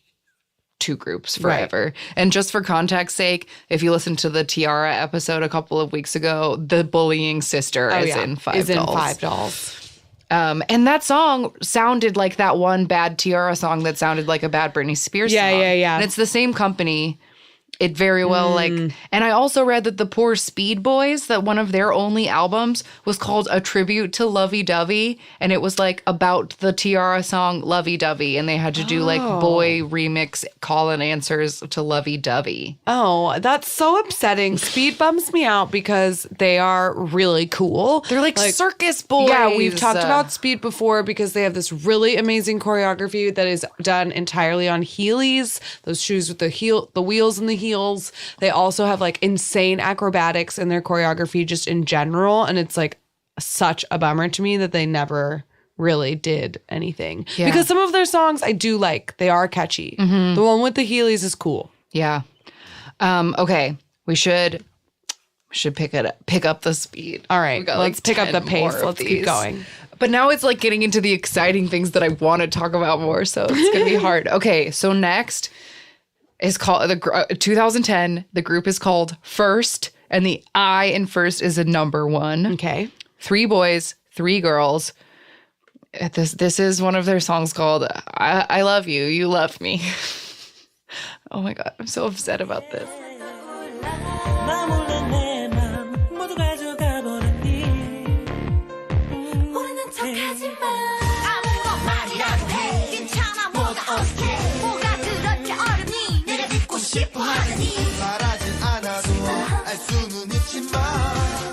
2 groups forever. And just for context sake, if you listen to the Tiara episode a couple of weeks ago, the bullying sister is in Five Dolls. And that song sounded like that one bad Tiara song that sounded like a bad Britney Spears song. Yeah. And it's the same company. It very well and I also read that the Poor Speed Boys, that one of their only albums was called A Tribute to Lovey Dovey, and it was like about the Tiara song Lovey Dovey, and they had to do like boy remix call and answers to Lovey Dovey. Oh, that's so upsetting. Speed bums me out because they are really cool. They're like circus boys. Yeah, we've talked about Speed before because they have this really amazing choreography that is done entirely on Heelys, those shoes with the wheels and the heels. They also have like insane acrobatics in their choreography just in general, and it's like such a bummer to me that they never really did anything. Yeah. Because some of their songs I do like. They are catchy. The one with the Heelys is cool. Yeah. Okay. We should pick up the speed. All right, We got, let's pick up the 10 pace. more of Let's keep these. going. But now it's like getting into the exciting things that I want to talk about more, so it's going to be hard. Okay, so next is called 2010. The group is called First, and the I in First is a number 1. Okay. 3 boys, 3 girls. This is one of their songs called I Love You, You Love Me. Oh my God, I'm so upset about this. 나 몰래 내 맘 모두 가져가 버렸니 모르는 척하지 마 아무 말이라도 해 괜찮아 뭐가 어색해 뭐가 그렇게 어렵니 내가 듣고 싶어 하더니 말하진 않아도 알 수는 있지만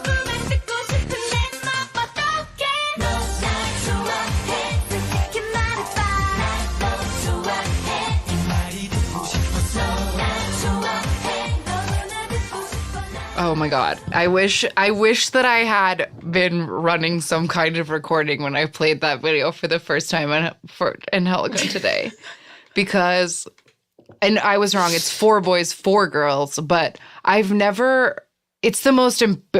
꿈을 듣고 싶은 내 맘 어떡해 너 날 좋아해 솔직히 말해봐 날 너 좋아해 이 말이 듣고 싶었어 날 좋아해 너도 나 듣고 싶어 Oh my God. I wish that I had been running some kind of recording when I played that video for the first time in Helica today. Because, and I was wrong, it's 4 boys, 4 girls, but it's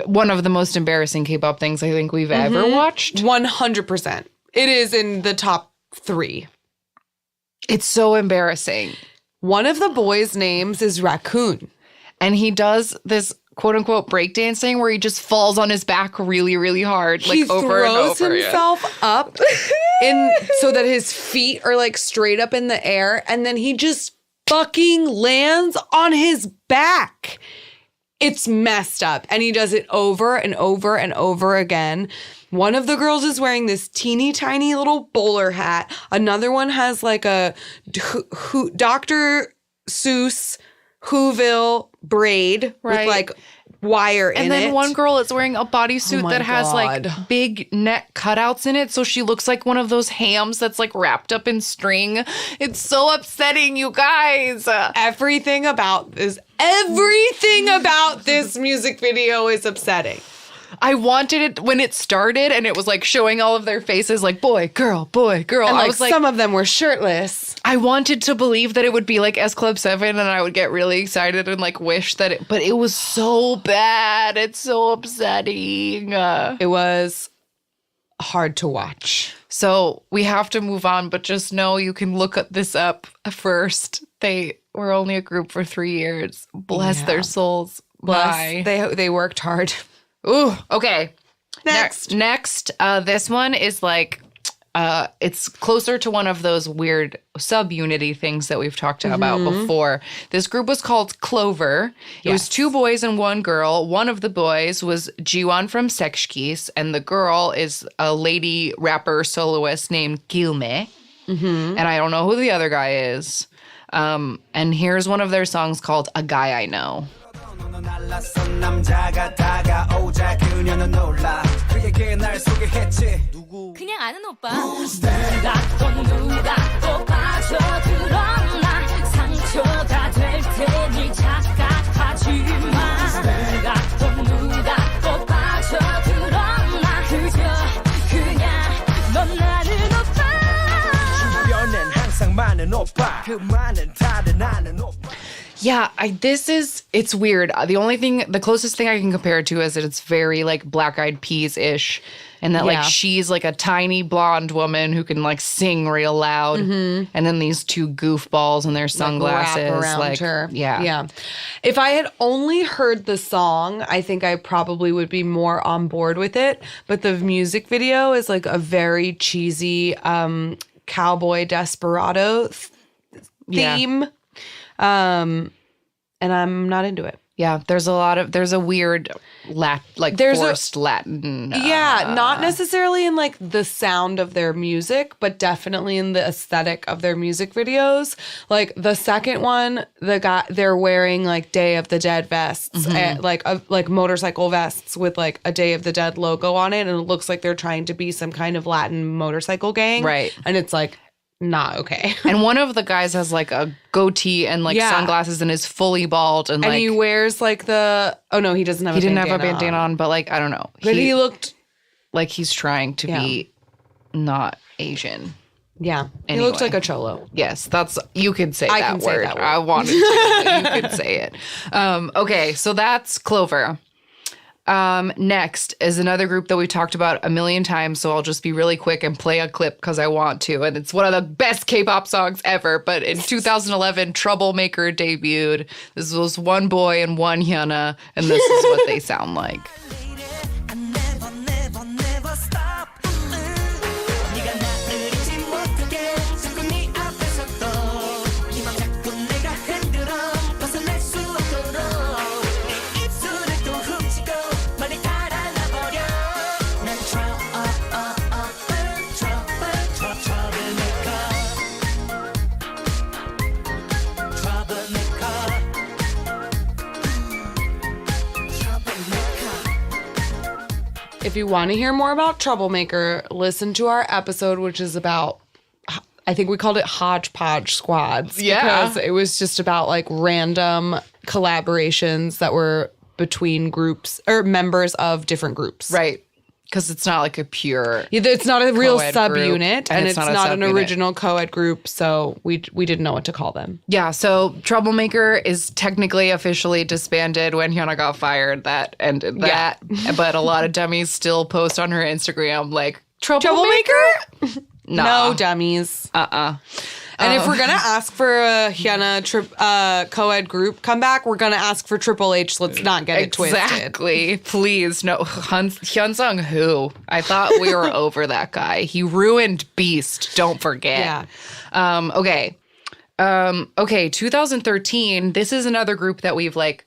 one of the most embarrassing K-pop things I think we've ever watched. 100%. It is in the top 3. It's so embarrassing. One of the boys' names is Raccoon. And he does this quote unquote breakdancing where he just falls on his back really, really hard, like He over and throws over. himself up so that his feet are like straight up in the air, and then he just fucking lands on his back. It's messed up. And he does it over and over and over again. One of the girls is wearing this teeny tiny little bowler hat. Another one has like a Dr. Seuss Whoville braid Right. with like wire in it. And then one girl is wearing a bodysuit Oh my that has like God. big neck cutouts in it. So she looks like one of those hams that's like wrapped up in string. It's so upsetting, you guys. Everything about this music video is upsetting. I wanted it when it started and it was like showing all of their faces like boy, girl, boy, girl. And I like was like, some of them were shirtless. I wanted to believe that it would be like S Club 7 and I would get really excited and like wish that but it was so bad. It's so upsetting. It was hard to watch. So we have to move on, but just know you can look this up first. They were only a group for 3 years. Bless their souls. Bye. They worked hard. Ooh, okay. Next. Next, this one is like, it's closer to one of those weird subunity things that we've talked about before. This group was called Clover. It was 2 boys and 1 girl. One of the boys was Jiwon from Sekshkis, and the girl is a lady rapper soloist named Gilme. And I don't know who the other guy is. And here's one of their songs called A Guy I Know. 날랐어 남자가 다가오자 그녀는 놀라 그에게 날 소개했지 그냥 아는 오빠 누가 또 빠져들었나 상처가 될 테니 착각하지마 누가 또 빠져들었나 그저 그냥 넌 나는 오빠 주변엔 항상 많은 오빠 그 많은 다른 아는 오빠 Yeah, it's weird. The closest thing I can compare it to is that it's very like Black Eyed Peas-ish. And that like she's like a tiny blonde woman who can like sing real loud. And then these 2 goofballs and their sunglasses. Wrap around her. Yeah. Yeah. If I had only heard the song, I think I probably would be more on board with it. But the music video is like a very cheesy cowboy desperado theme. And I'm not into it. Yeah, there's a weird forced Latin. Not necessarily in like the sound of their music, but definitely in the aesthetic of their music videos. Like the second one, they're wearing like Day of the Dead vests, and, like motorcycle vests with like a Day of the Dead logo on it, and it looks like they're trying to be some kind of Latin motorcycle gang, right? And it's like not okay. And one of the guys has like a goatee and like sunglasses and is fully bald and like he wears like he doesn't have he didn't have a bandana on, but like I don't know. But he looked like he's trying to be not Asian. Yeah. Anyway. He looked like a cholo. Yes, you could say I that can word. say that word. I wanted to, but you could say it. Okay, so that's Clover. Next is another group that we talked about a million times, so I'll just be really quick and play a clip because I want to, and it's one of the best K-pop songs ever. But in 2011, Troublemaker debuted. This was 1 boy and 1 hyuna, and this is what they sound like. I never never never stop 네가 나를 잊지 못하게 자꾸 네 앞에서 또 이맘 자꾸 내가 흔들어 벗어날 수 없도록 네 입술을 또 훔치고 멀리 달아나버려 난 If you want to hear more about Troublemaker, listen to our episode, which is about, I think we called it Hodgepodge Squads. Yeah. Because it was just about like random collaborations that were between groups or members of different groups. Right. Because it's not like a pure... It's not a real co-ed subunit, group, and it's not an subunit. original co-ed group, so we didn't know what to call them. Yeah, so Troublemaker is technically officially disbanded when Hyuna got fired. That ended that. But a lot of dummies still post on her Instagram like, Troublemaker? No dummies. And if we're going to ask for a Hyuna co-ed group comeback, we're going to ask for Triple H. Let's not get it twisted. Exactly. Please, no. Hyunsung who? I thought we were over that guy. He ruined Beast. Don't forget. Yeah. Okay. 2013. This is another group that we've like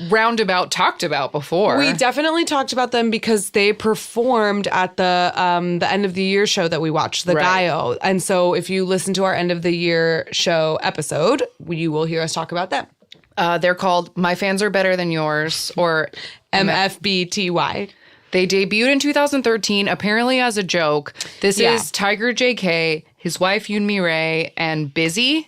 roundabout talked about before. We definitely talked about them because they performed at the end of the year show that we watched, the Right. Gaio. And so if you listen to our end of the year show episode, you will hear us talk about them. They're called My Fans Are Better Than Yours, or MFBTY. They debuted in 2013, apparently as a joke. This Yeah. is Tiger JK, his wife Yoonmi Rae, and Busy.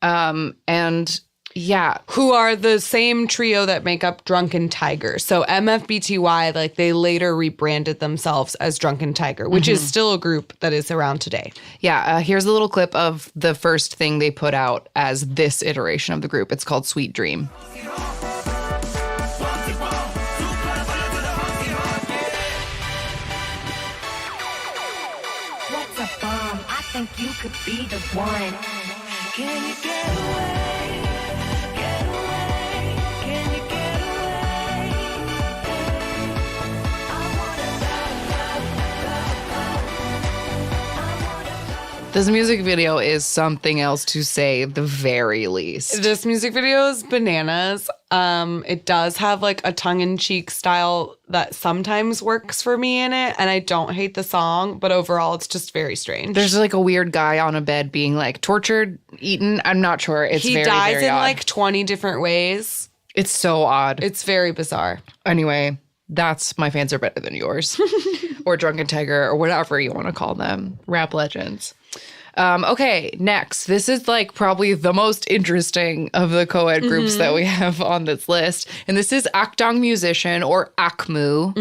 And yeah, Who are the same trio that make up Drunken Tiger. So MFBTY, like they later rebranded themselves as Drunken Tiger, which is still a group that is around today. yeah. Here's a little clip of the first thing they put out as this iteration of the group. It's called Sweet Dream. think you could be the one. Can you get away? Get away? Can you get away? I wanna This music video is something else to say the very least. This music video is bananas. It does have like a tongue-in-cheek style that sometimes works for me in it, and I don't hate the song, but overall it's just very strange. There's like a weird guy on a bed being like tortured, eaten. I'm not sure. It's he very, dies very in odd. like 20 different ways. It's so odd. It's very bizarre. Anyway, that's My Fans Are Better Than Yours. Or Drunken Tiger, or whatever you want to call them. Rap legends. Okay, next. This is like probably the most interesting of the co-ed groups that we have on this list. And this is Akdong Musician, or AKMU.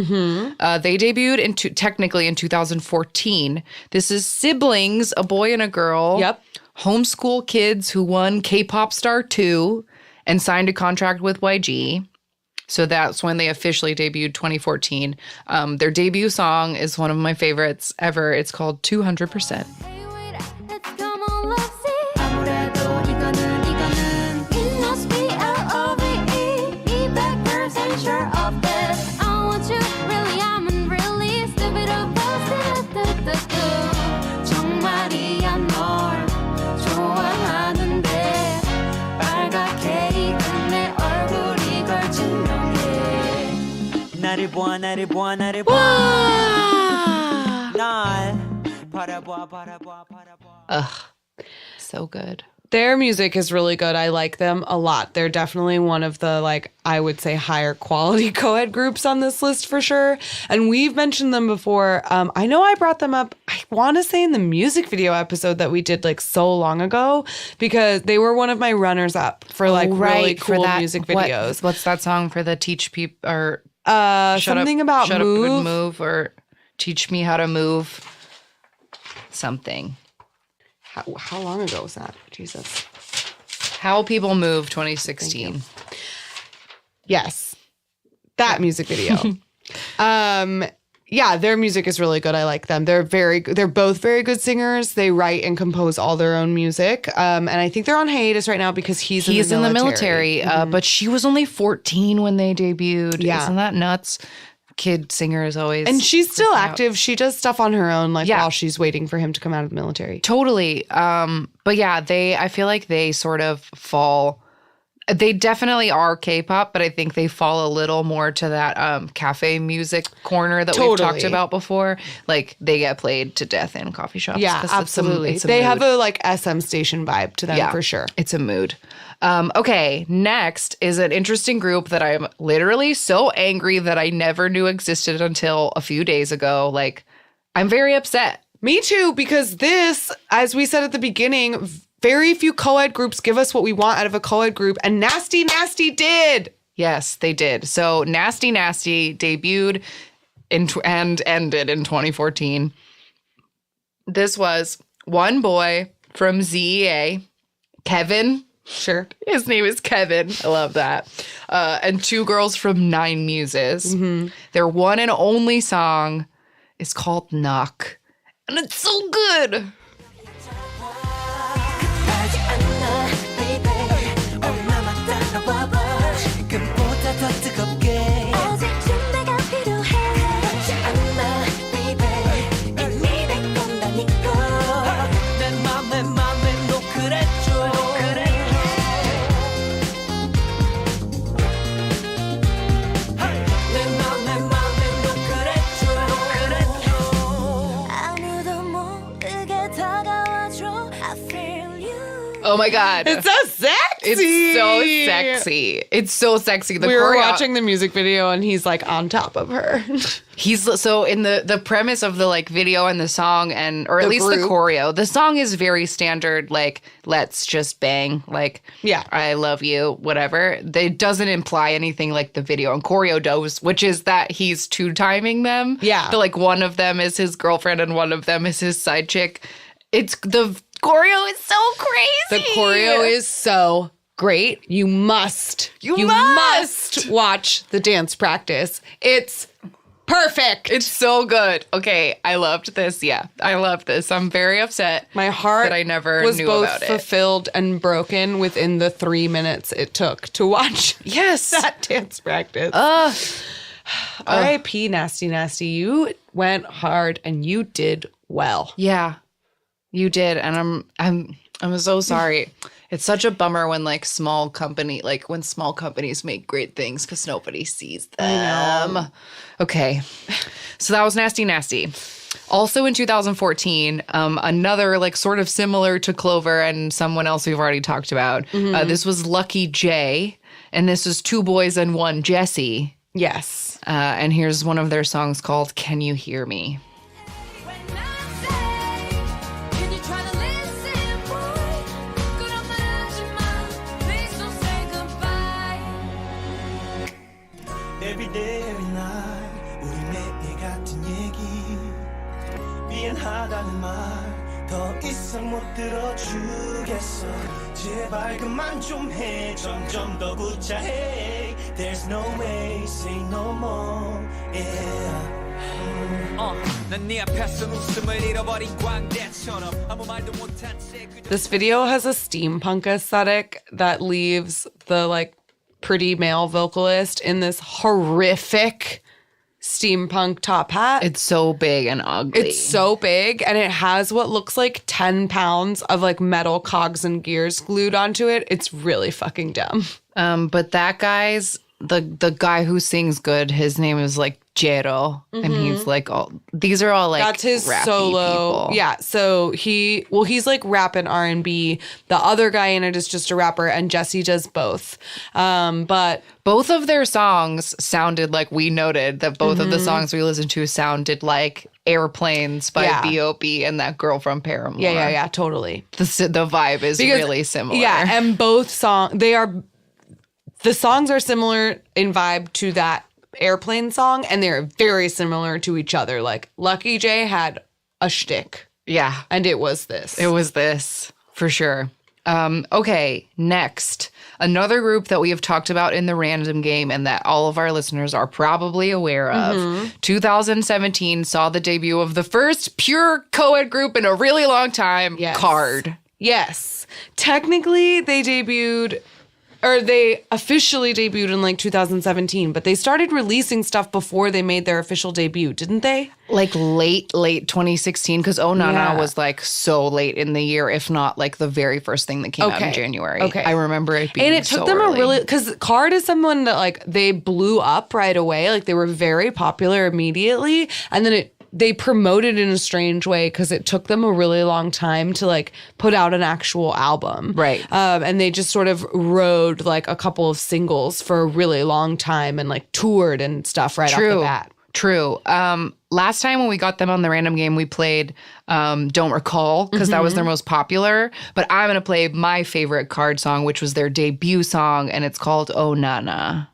They debuted technically in 2014. This is siblings, a boy and a girl. Yep. Homeschool kids who won K-Pop Star 2 and signed a contract with YG. So that's when they officially debuted, 2014. Their debut song is one of my favorites ever. It's called 200%. Hey, wait, let's come on, let's see. 아무래도 이거는 It must be L-O-V-E 200% sure of this. I want you, really, I'm really stupid about it. 정말이야 널 좋아하는데 빨갛게 익은 내 얼굴이 걸 증명해. 나를 보아 나를 보아 나를 보아 날 바라보아 바라보아 바라보아 Ugh, so good. Their music is really good. I like them a lot. They're definitely one of the, like, I would say higher quality co-ed groups on this list for sure. And we've mentioned them before. I know I brought them up, I want to say in the music video episode that we did like so long ago, because they were one of my runners up for like really for cool that, music videos. What's that song for the Teach People, or Something about shut move. up and move, or Teach Me How to Move something. How long ago was that? Jesus. How People Move 2016. Yes. That music video. Yeah, their music is really good. I like them. They're both very good singers. They write and compose all their own music. And I think they're on hiatus right now because he's in the military. But she was only 14 when they debuted. Yeah. Isn't that nuts? Kid singer is always. And she's still freaking out. active. She does stuff on her own, like Yeah. while she's waiting for him to come out of the military. Totally. But yeah, I feel like they sort of fall. They definitely are K-pop, but I think they fall a little more to that cafe music corner that we've Totally. talked about before. Like they get played to death in coffee shops. Yeah, 'cause absolutely. it's a They mood. have a like SM station vibe to them for sure. It's a mood. Okay, next is an interesting group that I'm literally so angry that I never knew existed until a few days ago. Like, I'm very upset. Me too, because this, as we said at the beginning, very few co-ed groups give us what we want out of a co-ed group, and Nasty Nasty did. Yes, they did. So Nasty Nasty debuted and ended in 2014. This was one boy from ZEA, Kevin. Sure. His name is Kevin. I love that. And two girls from Nine Muses. Their one and only song is called Knock. And it's so good. 급하지 않아, baby. 얼마나 따라와봐. 지금보다 더 뜨겁게 아직 준비가 필요해. 급하지 않아, baby. 이미 된 건다니까. 내 맘에 노크래줘 내 맘에 노크래줘 아무도 모르게 다가와줘. I feel you. Oh my God. It's so sexy. It's so sexy. It's so sexy. The We were choreo- watching the music video and he's like on top of her. He's so in the premise of the like video and the song, and or at The least the group. choreo. The song is very standard, like let's just bang, like Yeah. I love you, whatever. It doesn't imply anything like the video and choreo does, which is that he's two timing them. Yeah. So like one of them is his girlfriend and one of them is his side chick. It's the choreo is so crazy. The choreo is so great. You must must watch the dance practice. It's perfect. It's so good. Okay, I loved this. Yeah, I loved this. I'm very upset. My heart that I never was knew both about it. fulfilled and broken within the 3 minutes it took to watch Yes. that dance practice. R.I.P. Nasty Nasty. You went hard and you did well. Yeah, you did, and I'm so sorry. It's such a bummer when when small companies make great things because nobody sees them. Okay, so that was Nasty Nasty. Also in 2014, another sort of similar to Clover and someone else we've already talked about. This was Lucky J, and this is Two Boys and One Jesse. Yes. And here's one of their songs called "Can You Hear Me." When I say, can you try to listen, boy? 그런 말 하지 마. Please don't say goodbye. Every day every night 우리 매일 같은 얘기 미안하다는 말 더 이상 못 들어주겠어 제발 그만 좀 해 점점 더 구차해 There's no way say no more yeah 난네 앞에서 웃음을 잃어버린 광대처럼 아무 말도 못한 채 This video has a steampunk aesthetic that leaves the pretty male vocalist in this horrific steampunk top hat. It's so big and ugly. It's so big, and it has what looks like 10 pounds of metal cogs and gears glued onto it. It's really fucking dumb. But that guy's the guy who sings good. His name is Jero, and he's these are all That's his rappy solo. people. Yeah, so he's rap and R&B. The other guy in it is just a rapper, and Jesse does both. But Both of their songs sounded like we noted that both of the songs we listened to sounded like Airplanes by Yeah. B.O.B. and that girl from Paramore. yeah, totally. The vibe is really similar. Yeah, and both the songs are similar in vibe to that Airplane song, and they're very similar to each other. Lucky J had a shtick, Yeah. and it was this. It was this, for sure. Okay, next. Another group that we have talked about in the random game and that all of our listeners are probably aware of. 2017 saw the debut of the first pure co-ed group in a really long time, Yes. Card. Yes. Technically, they officially debuted in 2017, but they started releasing stuff before they made their official debut, didn't they? Late 2016, because Oh Nana Yeah. was so late in the year, if not the very first thing that came out in Okay. January. Okay. I remember it being And it took so them early. because Card is someone that they blew up right away. They were very popular immediately. And then they promoted in a strange way because it took them a really long time to put out an actual album. Right. And they just sort of rode a couple of singles for a really long time and toured and stuff right off the bat. True. Last time when we got them on the random game, we played Don't Recall because that was their most popular. But I'm going to play my favorite Card song, which was their debut song, and it's called Oh Nana.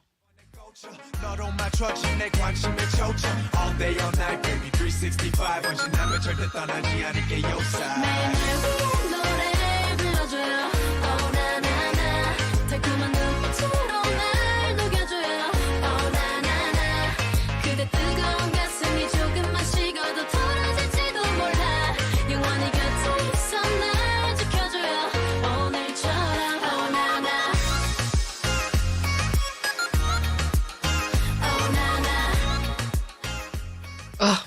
너로 맞춰진 내 관심을 초점 All day all night baby 365 언제나면 절대 떠나지 않을게 요사 매일 위한 노래를 불러줘요 Oh na na na 달콤한 눈빛으로 날 녹여줘요 Oh na na na 그대 뜨거운 가슴이 조금만 식어도 덜어질지도 몰라 영원히 곁에 있어 날 지켜줘요 오늘처럼 Oh na na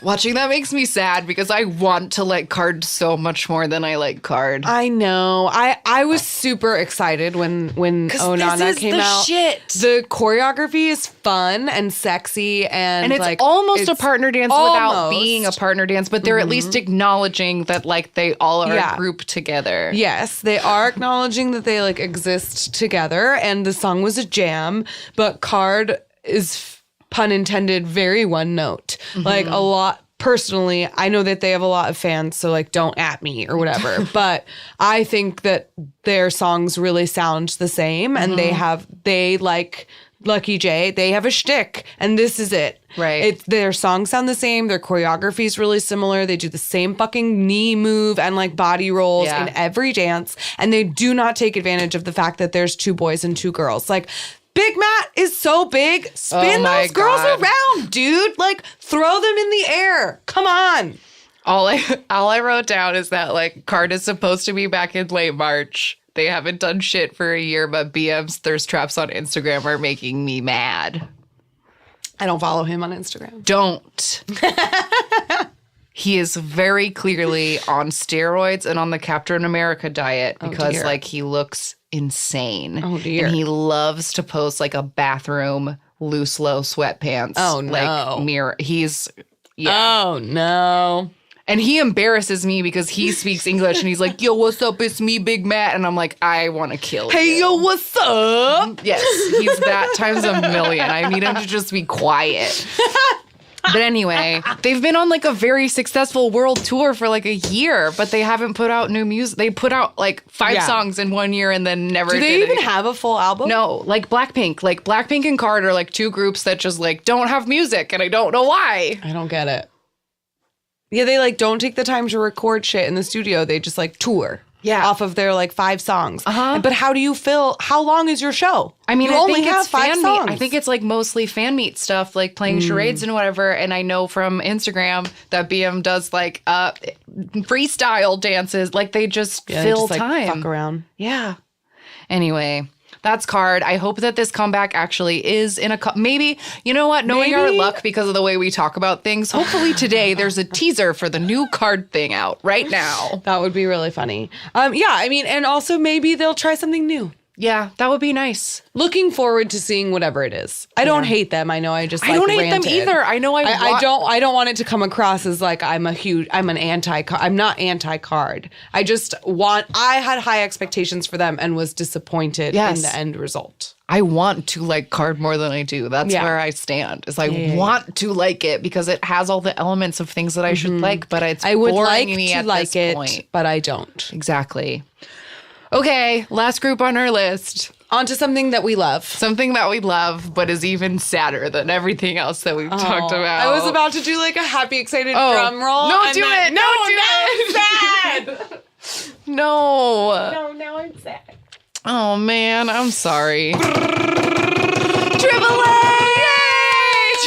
Watching that makes me sad because I want to like Card so much more than I like Card. I know. I was super excited when Oh Nana came out. Shit. The choreography is fun and sexy and It's almost a it's partner dance without almost. being a partner dance, but they're at least acknowledging that they all are Yeah. grouped together. Yes, they are acknowledging that they exist together, and the song was a jam, but Card is pun intended very one note. A lot personally, I know that they have a lot of fans, so don't at me or whatever, but I think that their songs really sound the same, and they like Lucky J, they have a shtick, and this is it. Right. Their songs sound the same. Their choreography is really similar. They do the same fucking knee move and body rolls in every dance, and they do not take advantage of the fact that there's two boys and two girls. Big Matt is so big. Spin Oh my those girls God. around, dude. Like, throw them in the air. Come on. All I wrote down is that like Card is supposed to be back in late March. They haven't done shit for a year, but BM's thirst traps on Instagram are making me mad. I don't follow him on Instagram. Don't. He is very clearly on steroids and on the Captain America diet because dear. like he looks insane. Oh, dear. And he loves to post like a bathroom loose low sweatpants. Oh, no. Like mirror. He's yeah. Oh, no. And he embarrasses me because he speaks English and he's like, yo, what's up? It's me, Big Matt. And I'm like, I want to kill you. Hey, yo, what's up? Yes, he's that times a million. I need him to just be quiet. But anyway, they've been on like a very successful world tour for like a year, but they haven't put out new music. They put out like 5 Yeah. songs in 1 year and then never Do they did even anything. have a full album? No, like Blackpink. Like Blackpink and Card are like 2 groups that just like don't have music and I don't know why. I don't get it. Yeah, they like don't take the time to record shit in the studio. They just like tour. Yeah. Off of their like 5 songs. Uh-huh. But how do you fill? How long is your show? I mean, you I only think have it's 5 fan songs. meet. I think it's like mostly fan meet stuff, like playing charades and whatever. And I know from Instagram that BM does like freestyle dances. Like they just Yeah, they fill just, like, time. fuck around. Yeah. Anyway, that's Card. I hope that this comeback actually is in maybe, you know what? Knowing our Maybe. luck because of the way we talk about things, hopefully today there's a teaser for the new Card thing out right now. That would be really funny. Yeah, I mean, and also maybe they'll try something new. Yeah, that would be nice. Looking forward to seeing whatever it is. I don't hate them. I know I just I don't hate them ranted. either. I know I don't want it to come across as like I'm an I'm not anti-Card. I had high expectations for them and was disappointed Yes. in the end result. I want to like Card more than I do. That's Yeah. where I stand. Is I want to like it because it has all the elements of things that I should like, but it's I would boring like me to at like this it, point. but I don't. Exactly. Okay, last group on our list. On to something that we love. Something that we love, but is even sadder than everything else that we've talked about. I was about to do like a happy, excited drum roll. No, and do then- it. No, Don't do now it. I'm sad. No. No, now I'm sad. Oh man, I'm sorry. Triple H!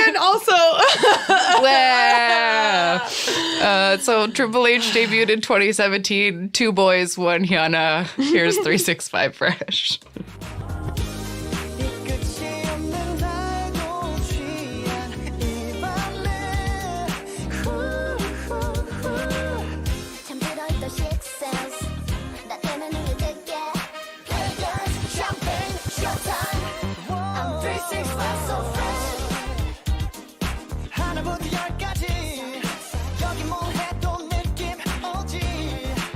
And also, So Triple H debuted in 2017. 2 boys, 1 Hyuna. Here's 365 Fresh. 끝이 없는 날도 취한 이 밤에 잠들어 있던 식센스 나 때문에 눈을 뜨게 Players jumping showtime I'm 365 so fresh 하나부터 10까지 여기 뭐 해도 느낌 오지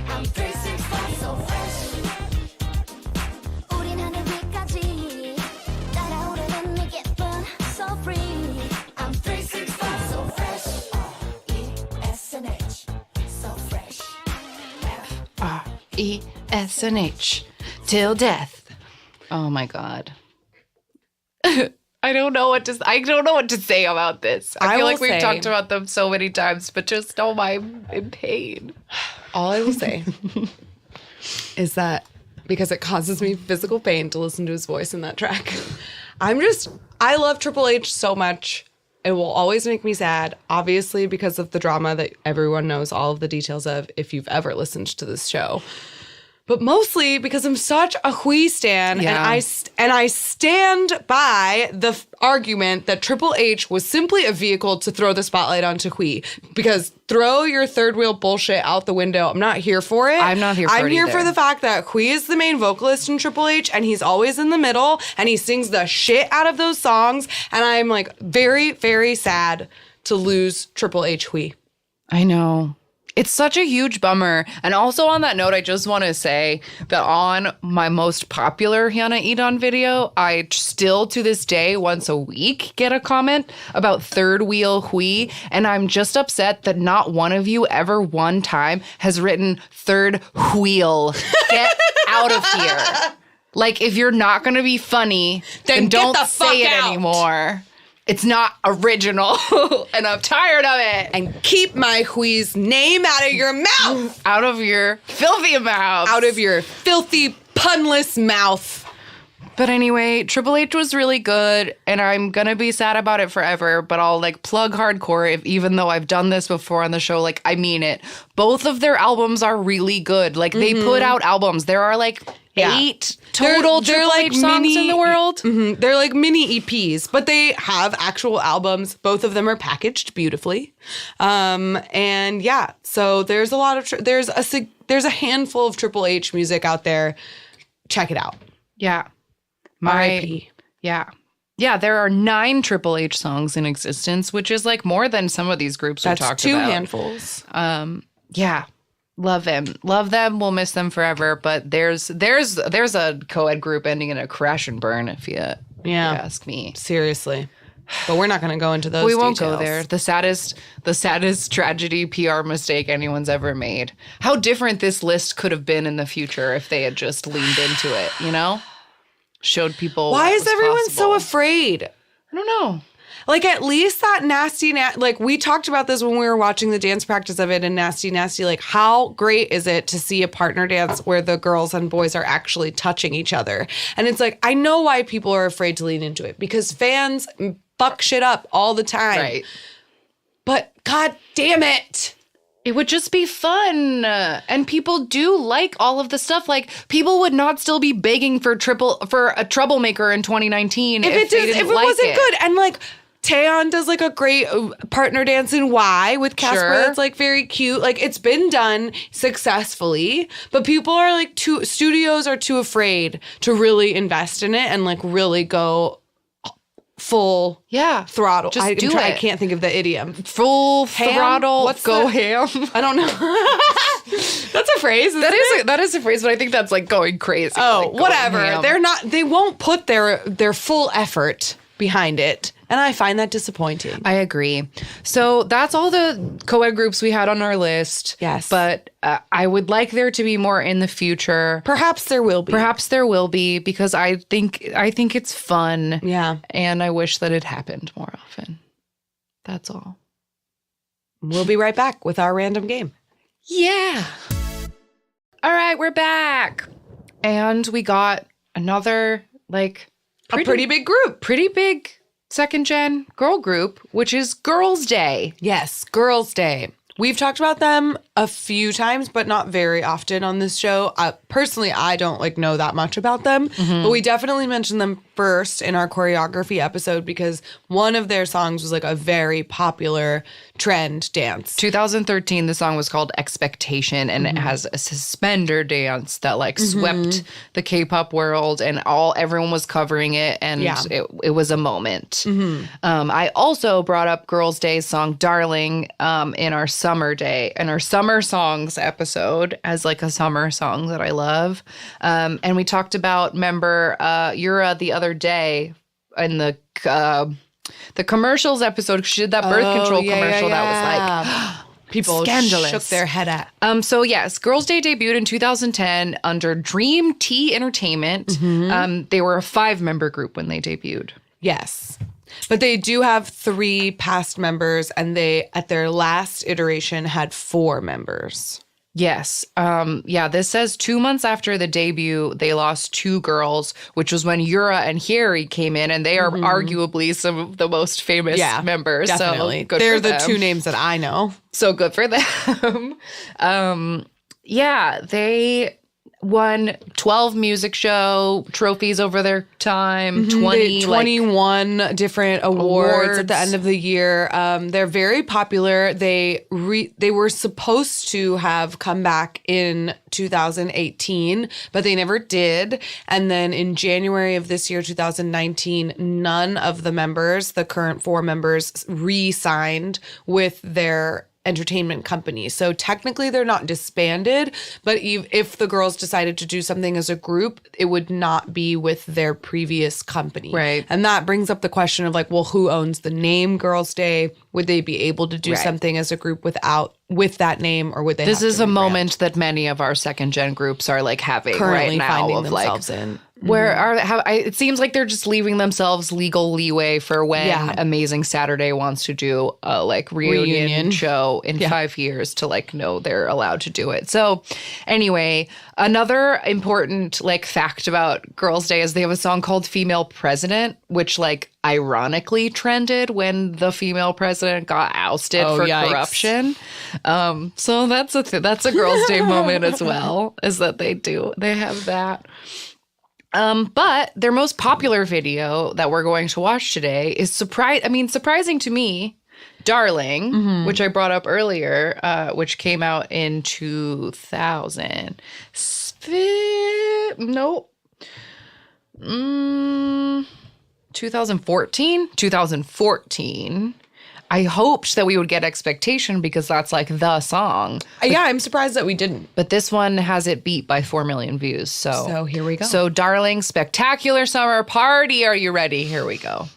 I'm 365 so fresh 우린 하늘 위까지 따라오르는 네 기분 so free I'm 365 so fresh ESNH so fresh ESNH till death. Oh my god. I don't know what to say about this. I I feel will like we've say- talked about them so many times, but just know I'm in pain. all I will say is that because it causes me physical pain to listen to his voice in that track. I love Triple H so much. It will always make me sad, obviously, because of the drama that everyone knows all of the details of if you've ever listened to this show. But mostly because I'm such a Hui stan, Yeah. and I stand by the argument that Triple H was simply a vehicle to throw the spotlight onto Hui. Because throw your third wheel bullshit out the window. I'm not here for it. I'm not here for it I'm here either. for the fact that Hui is the main vocalist in Triple H, and he's always in the middle, and he sings the shit out of those songs. And I'm like very, very sad to lose Triple H Hui. I know. It's such a huge bummer. And also on that note, I just want to say that on my most popular Hyuna Edon video, I still to this day, once a week, get a comment about third wheel Hui. And I'm just upset that not one of you ever one time has written third wheel. Get out of here. Like, if you're not going to be funny, then get don't the say fuck it out. anymore. It's not original, and I'm tired of it. And keep my Hui's name out of your mouth. Out of your filthy mouth. Out of your filthy, punless mouth. But anyway, Triple H was really good, and I'm gonna be sad about it forever, but I'll like plug hardcore even though I've done this before on the show. Like, I mean it. Both of their albums are really good. Like, they put out albums. There are like 8 total Triple H songs in the world. They're like mini EPs, but they have actual albums. Both of them are packaged beautifully. And yeah, so there's a lot of there's a handful of Triple H music out there. Check it out. Yeah. R.I.P. Yeah. Yeah, there are 9 Triple H songs in existence, which is like more than some of these groups we That's talked 2 about. handfuls. Yeah. Love them. Love them. We'll miss them forever. But there's a co-ed group ending in a crash and burn if you ask me. Seriously. But we're not going to go into those We won't details. go there. The saddest tragedy PR mistake anyone's ever made. How different this list could have been in the future if they had just leaned into it, you know? Showed people. Why what is was everyone so possible. afraid? I don't know. Like, at least that like, we talked about this when we were watching the dance practice of it in Nasty Nasty. Like, how great is it to see a partner dance where the girls and boys are actually touching each other? And it's like, I know why people are afraid to lean into it, because fans fuck shit up all the time. Right. But god damn it. It would just be fun. And people do like all of the stuff. Like, people would not still be begging for a troublemaker in 2019 if it wasn't good. And like, Taeyeon does like a great partner dance in Y with Casper. Sure. That's like very cute. Like, it's been done successfully, but people are like studios are too afraid to really invest in it and like really go full throttle. Just do it. I can't think of the idiom. Full throttle. What's go the- ham. I don't know. That's a phrase. Isn't it? That is a phrase, but I think that's like going crazy. Oh, like going whatever. ham. They won't put their full effort behind it. And I find that disappointing. I agree. So that's all the co-ed groups we had on our list. Yes. But I would like there to be more in the future. Perhaps there will be. Because I think it's fun. Yeah. And I wish that it happened more often. That's all. We'll be right back with our random game. Yeah. All right, we're back. And we got another like Pretty big group. pretty big second gen girl group, which is Girls' Day. Yes, Girls' Day. We've talked about them a few times, but not very often on this show. Personally, I don't like know that much about them, but we definitely mentioned them first in our choreography episode because one of their songs was like a very popular trend dance. 2013, the song was called Expectation, and it has a suspender dance that like swept the K-pop world, and everyone was covering it, and it was a moment. I also brought up Girls' Day's song "Darling" in our summer songs episode as like a summer song that I love, and we talked about member Yura the other day in the commercials episode. She did that birth control commercial that was like people scandalous. shook their head at. So yes, Girls' Day debuted in 2010 under Dream T Entertainment. They were a 5-member group when they debuted. Yes. But they do have 3 past members, and they, at their last iteration, had 4 members. Yes. This says 2 months after the debut, they lost 2 girls, which was when Yura and Hyeri came in, and they are arguably some of the most famous members. Definitely. So good They're for the them. 2 names that I know. So good for them. They won 12 music show trophies over their time, 21 different awards at the end of the year. They're very popular. They were supposed to have come back in 2018, but they never did. And then in January of this year, 2019, none of the members, the current 4 members, re-signed with their entertainment company. So technically they're not disbanded, but if the girls decided to do something as a group, it would not be with their previous company. Right. And that brings up the question of like, well, who owns the name Girls' Day? Would they be able to do something as a group with that name, or would they This have is to a rebrand? moment that many of our second gen groups are like having Currently right now finding of themselves like, in. Where it seems like they're just leaving themselves legal leeway for when Yeah. Amazing Saturday wants to do a like reunion show in 5 years to like know they're allowed to do it. So anyway, another important like fact about Girls' Day is they have a song called Female President, which like ironically trended when the female president got ousted for yikes. corruption. So that's a Girls' Day moment as well, is that they have that. But their most popular video that we're going to watch today is surprising to me, Darling, which I brought up earlier, which came out in 2000. Nope. 2014? 2014. I hoped that we would get Expectation because that's like the song. Yeah, I'm surprised that we didn't. But this one has it beat by 4 million views. So here we go. So, Darling, Spectacular Summer Party. Are you ready? Here we go.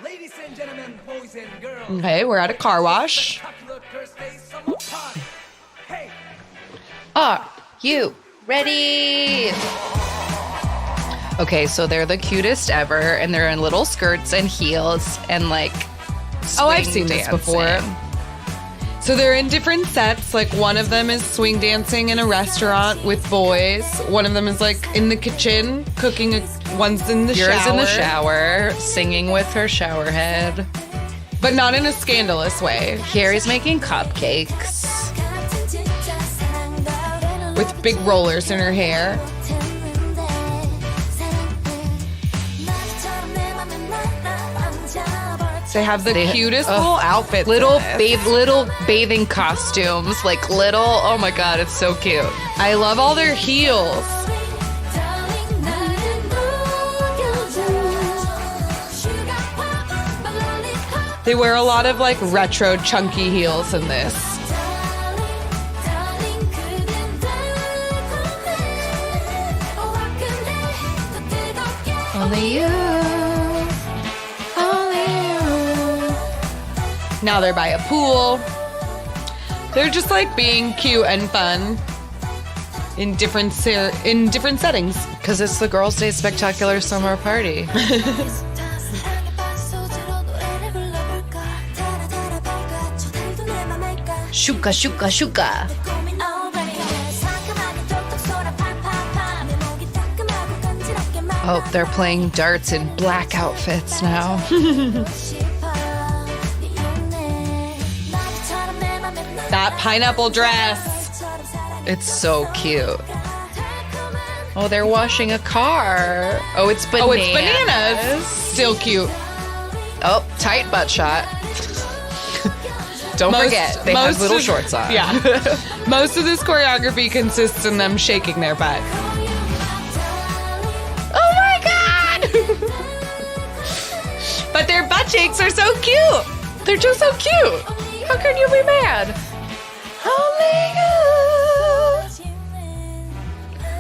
Ladies and gentlemen, boys and girls. Okay, we're at a car wash. Spectacular Thursday summer party. Hey, Are you ready? Okay, so they're the cutest ever, and they're in little skirts and heels and like. Oh, I've swing seen this dancing. before. So they're in different sets. Like one of them is swing dancing in a restaurant with boys. One of them is like in the kitchen cooking. One's in the Yours shower. in the shower, singing with her shower head. But not in a scandalous way. Carrie's making cupcakes. With big rollers in her hair. They have the cutest little outfits. Little in this. little bathing costumes, like little. Oh my god, it's so cute. I love all their heels. They wear a lot of like retro chunky heels in this. Only you. Now they're by a pool. They're just like being cute and fun in different settings. Because it's the Girls' Day Spectacular Summer Party. Shuka, shuka, shuka. Oh, they're playing darts in black outfits now. That pineapple dress. It's so cute. Oh, they're washing a car. Oh, it's bananas. Oh, it's bananas. Still cute. Oh, tight butt shot. Don't forget, they have little shorts on. Yeah. Most of this choreography consists in them shaking their butt. Oh my god! But their butt shakes are so cute. They're just so cute. How can you be mad? Only you.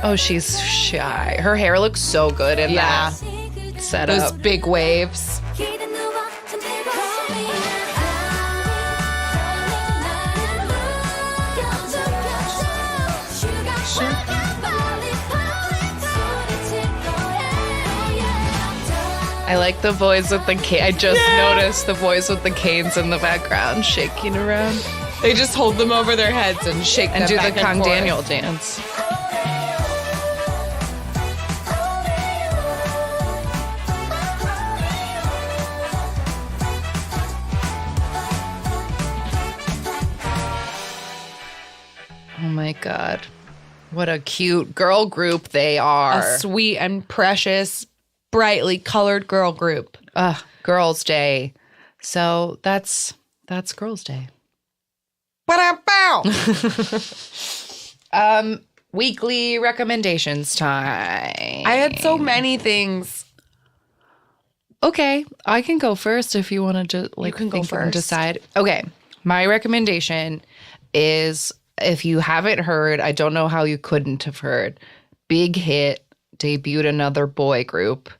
Oh, she's shy. Her hair looks so good in Yeah. that setup. Those big waves. I like the boys with the cane. I just noticed the boys with the canes in the background shaking around They just hold them over their heads and shake and them do the back and Kang forth. Daniel dance. Oh my god. What a cute girl group they are. A sweet and precious, brightly colored girl group. Girls' Day. So that's Girls' Day. Ba-da-bow. Weekly recommendations time. I had so many things. Okay, I can go first if you want to like can go think and first. decide. Okay, my recommendation is, if you haven't heard, I don't know how you couldn't have heard, Big Hit debuted another boy group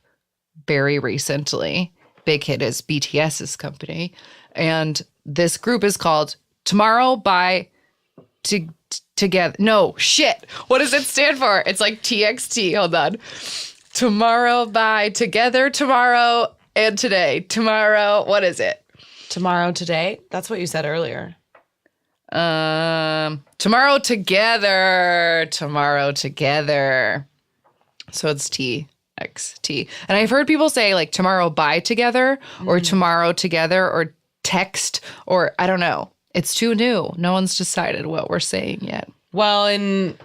very recently. Big Hit is BTS's company, and this group is called Tomorrow by together. No, shit. What does it stand for? It's like TXT. Hold on. Tomorrow by together, tomorrow and today. Tomorrow, what is it? Tomorrow, today. That's what you said earlier. Tomorrow together. Tomorrow together. So it's TXT. And I've heard people say like tomorrow by together or tomorrow together or text or I don't know. It's too new. No one's decided what we're saying yet. Well, in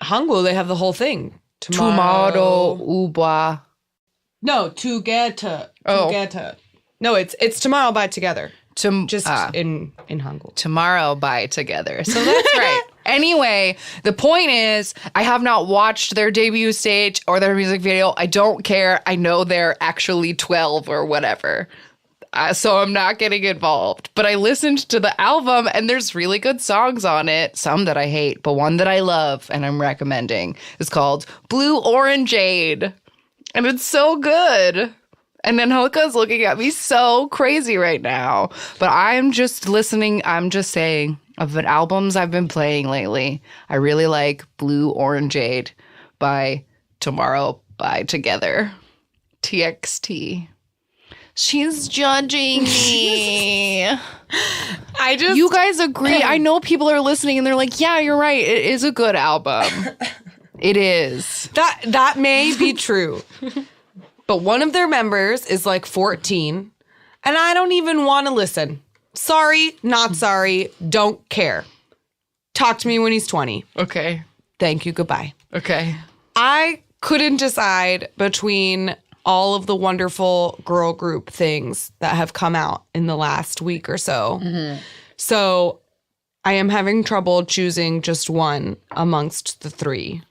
Hangul, they have the whole thing. Tomorrow uba. No, together. Oh. Together. No, it's tomorrow by together. Just in Hangul. Tomorrow by together. So that's right. Anyway, the point is, I have not watched their debut stage or their music video. I don't care. I know they're actually 12 or whatever. So I'm not getting involved. But I listened to the album and there's really good songs on it. Some that I hate, but one that I love and I'm recommending is called Blue Orangeade. And it's so good. And then Hoka's looking at me so crazy right now. But I'm just listening. I'm just saying, of the albums I've been playing lately, I really like Blue Orangeade by Tomorrow by Together. TXT. She's judging me. You guys agree? I know people are listening and they're like, yeah, you're right. It is a good album. It is. That may be true. But one of their members is like 14 and I don't even want to listen. Sorry, not sorry, don't care. Talk to me when he's 20. Okay. Thank you, goodbye. Okay. I couldn't decide between all of the wonderful girl group things that have come out in the last week or so. Mm-hmm. So I am having trouble choosing just one amongst the three.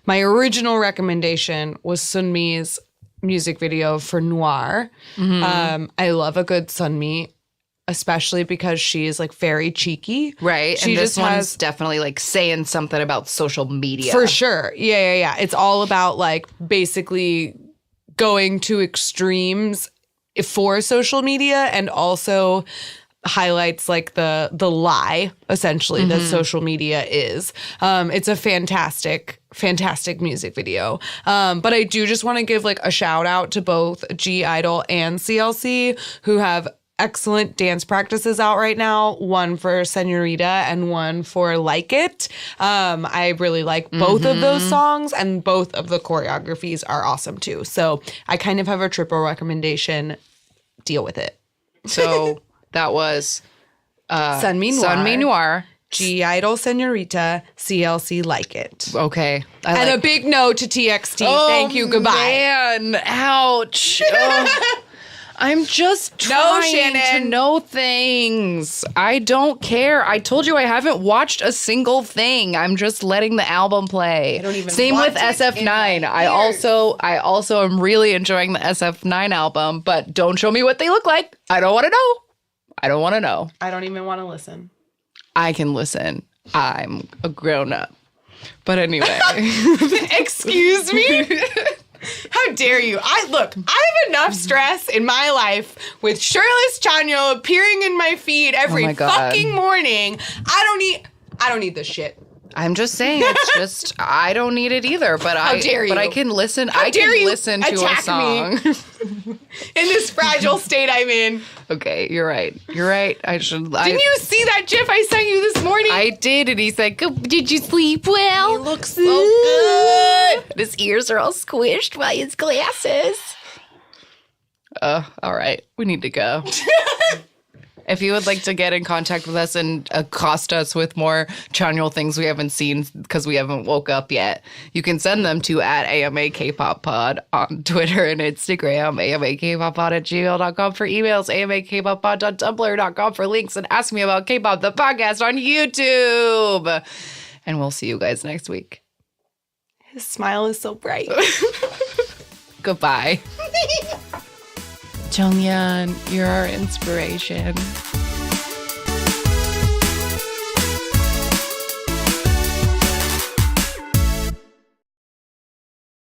My original recommendation was Sunmi's music video for Noir. Mm-hmm. I love a good Sunmi, especially because she is like very cheeky. Right. She and this just one's definitely like saying something about social media. For sure. Yeah. It's all about like basically going to extremes for social media and also highlights like the lie essentially that social media is. It's a fantastic music video. But I do just want to give like a shout out to both G Idol and CLC who have excellent dance practices out right now, one for Senorita and one for Like It. I really like both of those songs and both of the choreographies are awesome too. So I kind of have a triple recommendation. Deal with it. So that was Sunmi Noir, G Idol Senorita, CLC Like It. Okay. And a big no to TXT. Thank you. Goodbye. Man, ouch. I'm just trying to know things. I don't care. I told you I haven't watched a single thing. I'm just letting the album play. I don't even Same with SF9. I also am really enjoying the SF9 album, but don't show me what they look like. I don't want to know. I don't want to know. I don't even want to listen. I can listen. I'm a grown up. But anyway. Excuse me? How dare you? I have enough stress in my life with shirtless Chanyo appearing in my feed every fucking morning. I don't need this shit. I'm just saying, it's just I don't need it either. But How dare you? But I can listen. How dare you listen to a song in this fragile state I'm in. Okay, you're right. You're right. Didn't you see that GIF I sent you this morning? I did, and he's like, "Did you sleep well?" He looks so good. His ears are all squished by his glasses. All right, we need to go. If you would like to get in contact with us and accost us with more Chanyeol things we haven't seen because we haven't woke up yet, you can send them to @AMA Kpop Pod on Twitter and Instagram, AMA Kpop Pod @gmail.com for emails, AMA Kpop Pod.tumblr.com for links, and Ask Me About K-Pop, the podcast on YouTube. And we'll see you guys next week. His smile is so bright. Goodbye. Jonghyun, you're our inspiration.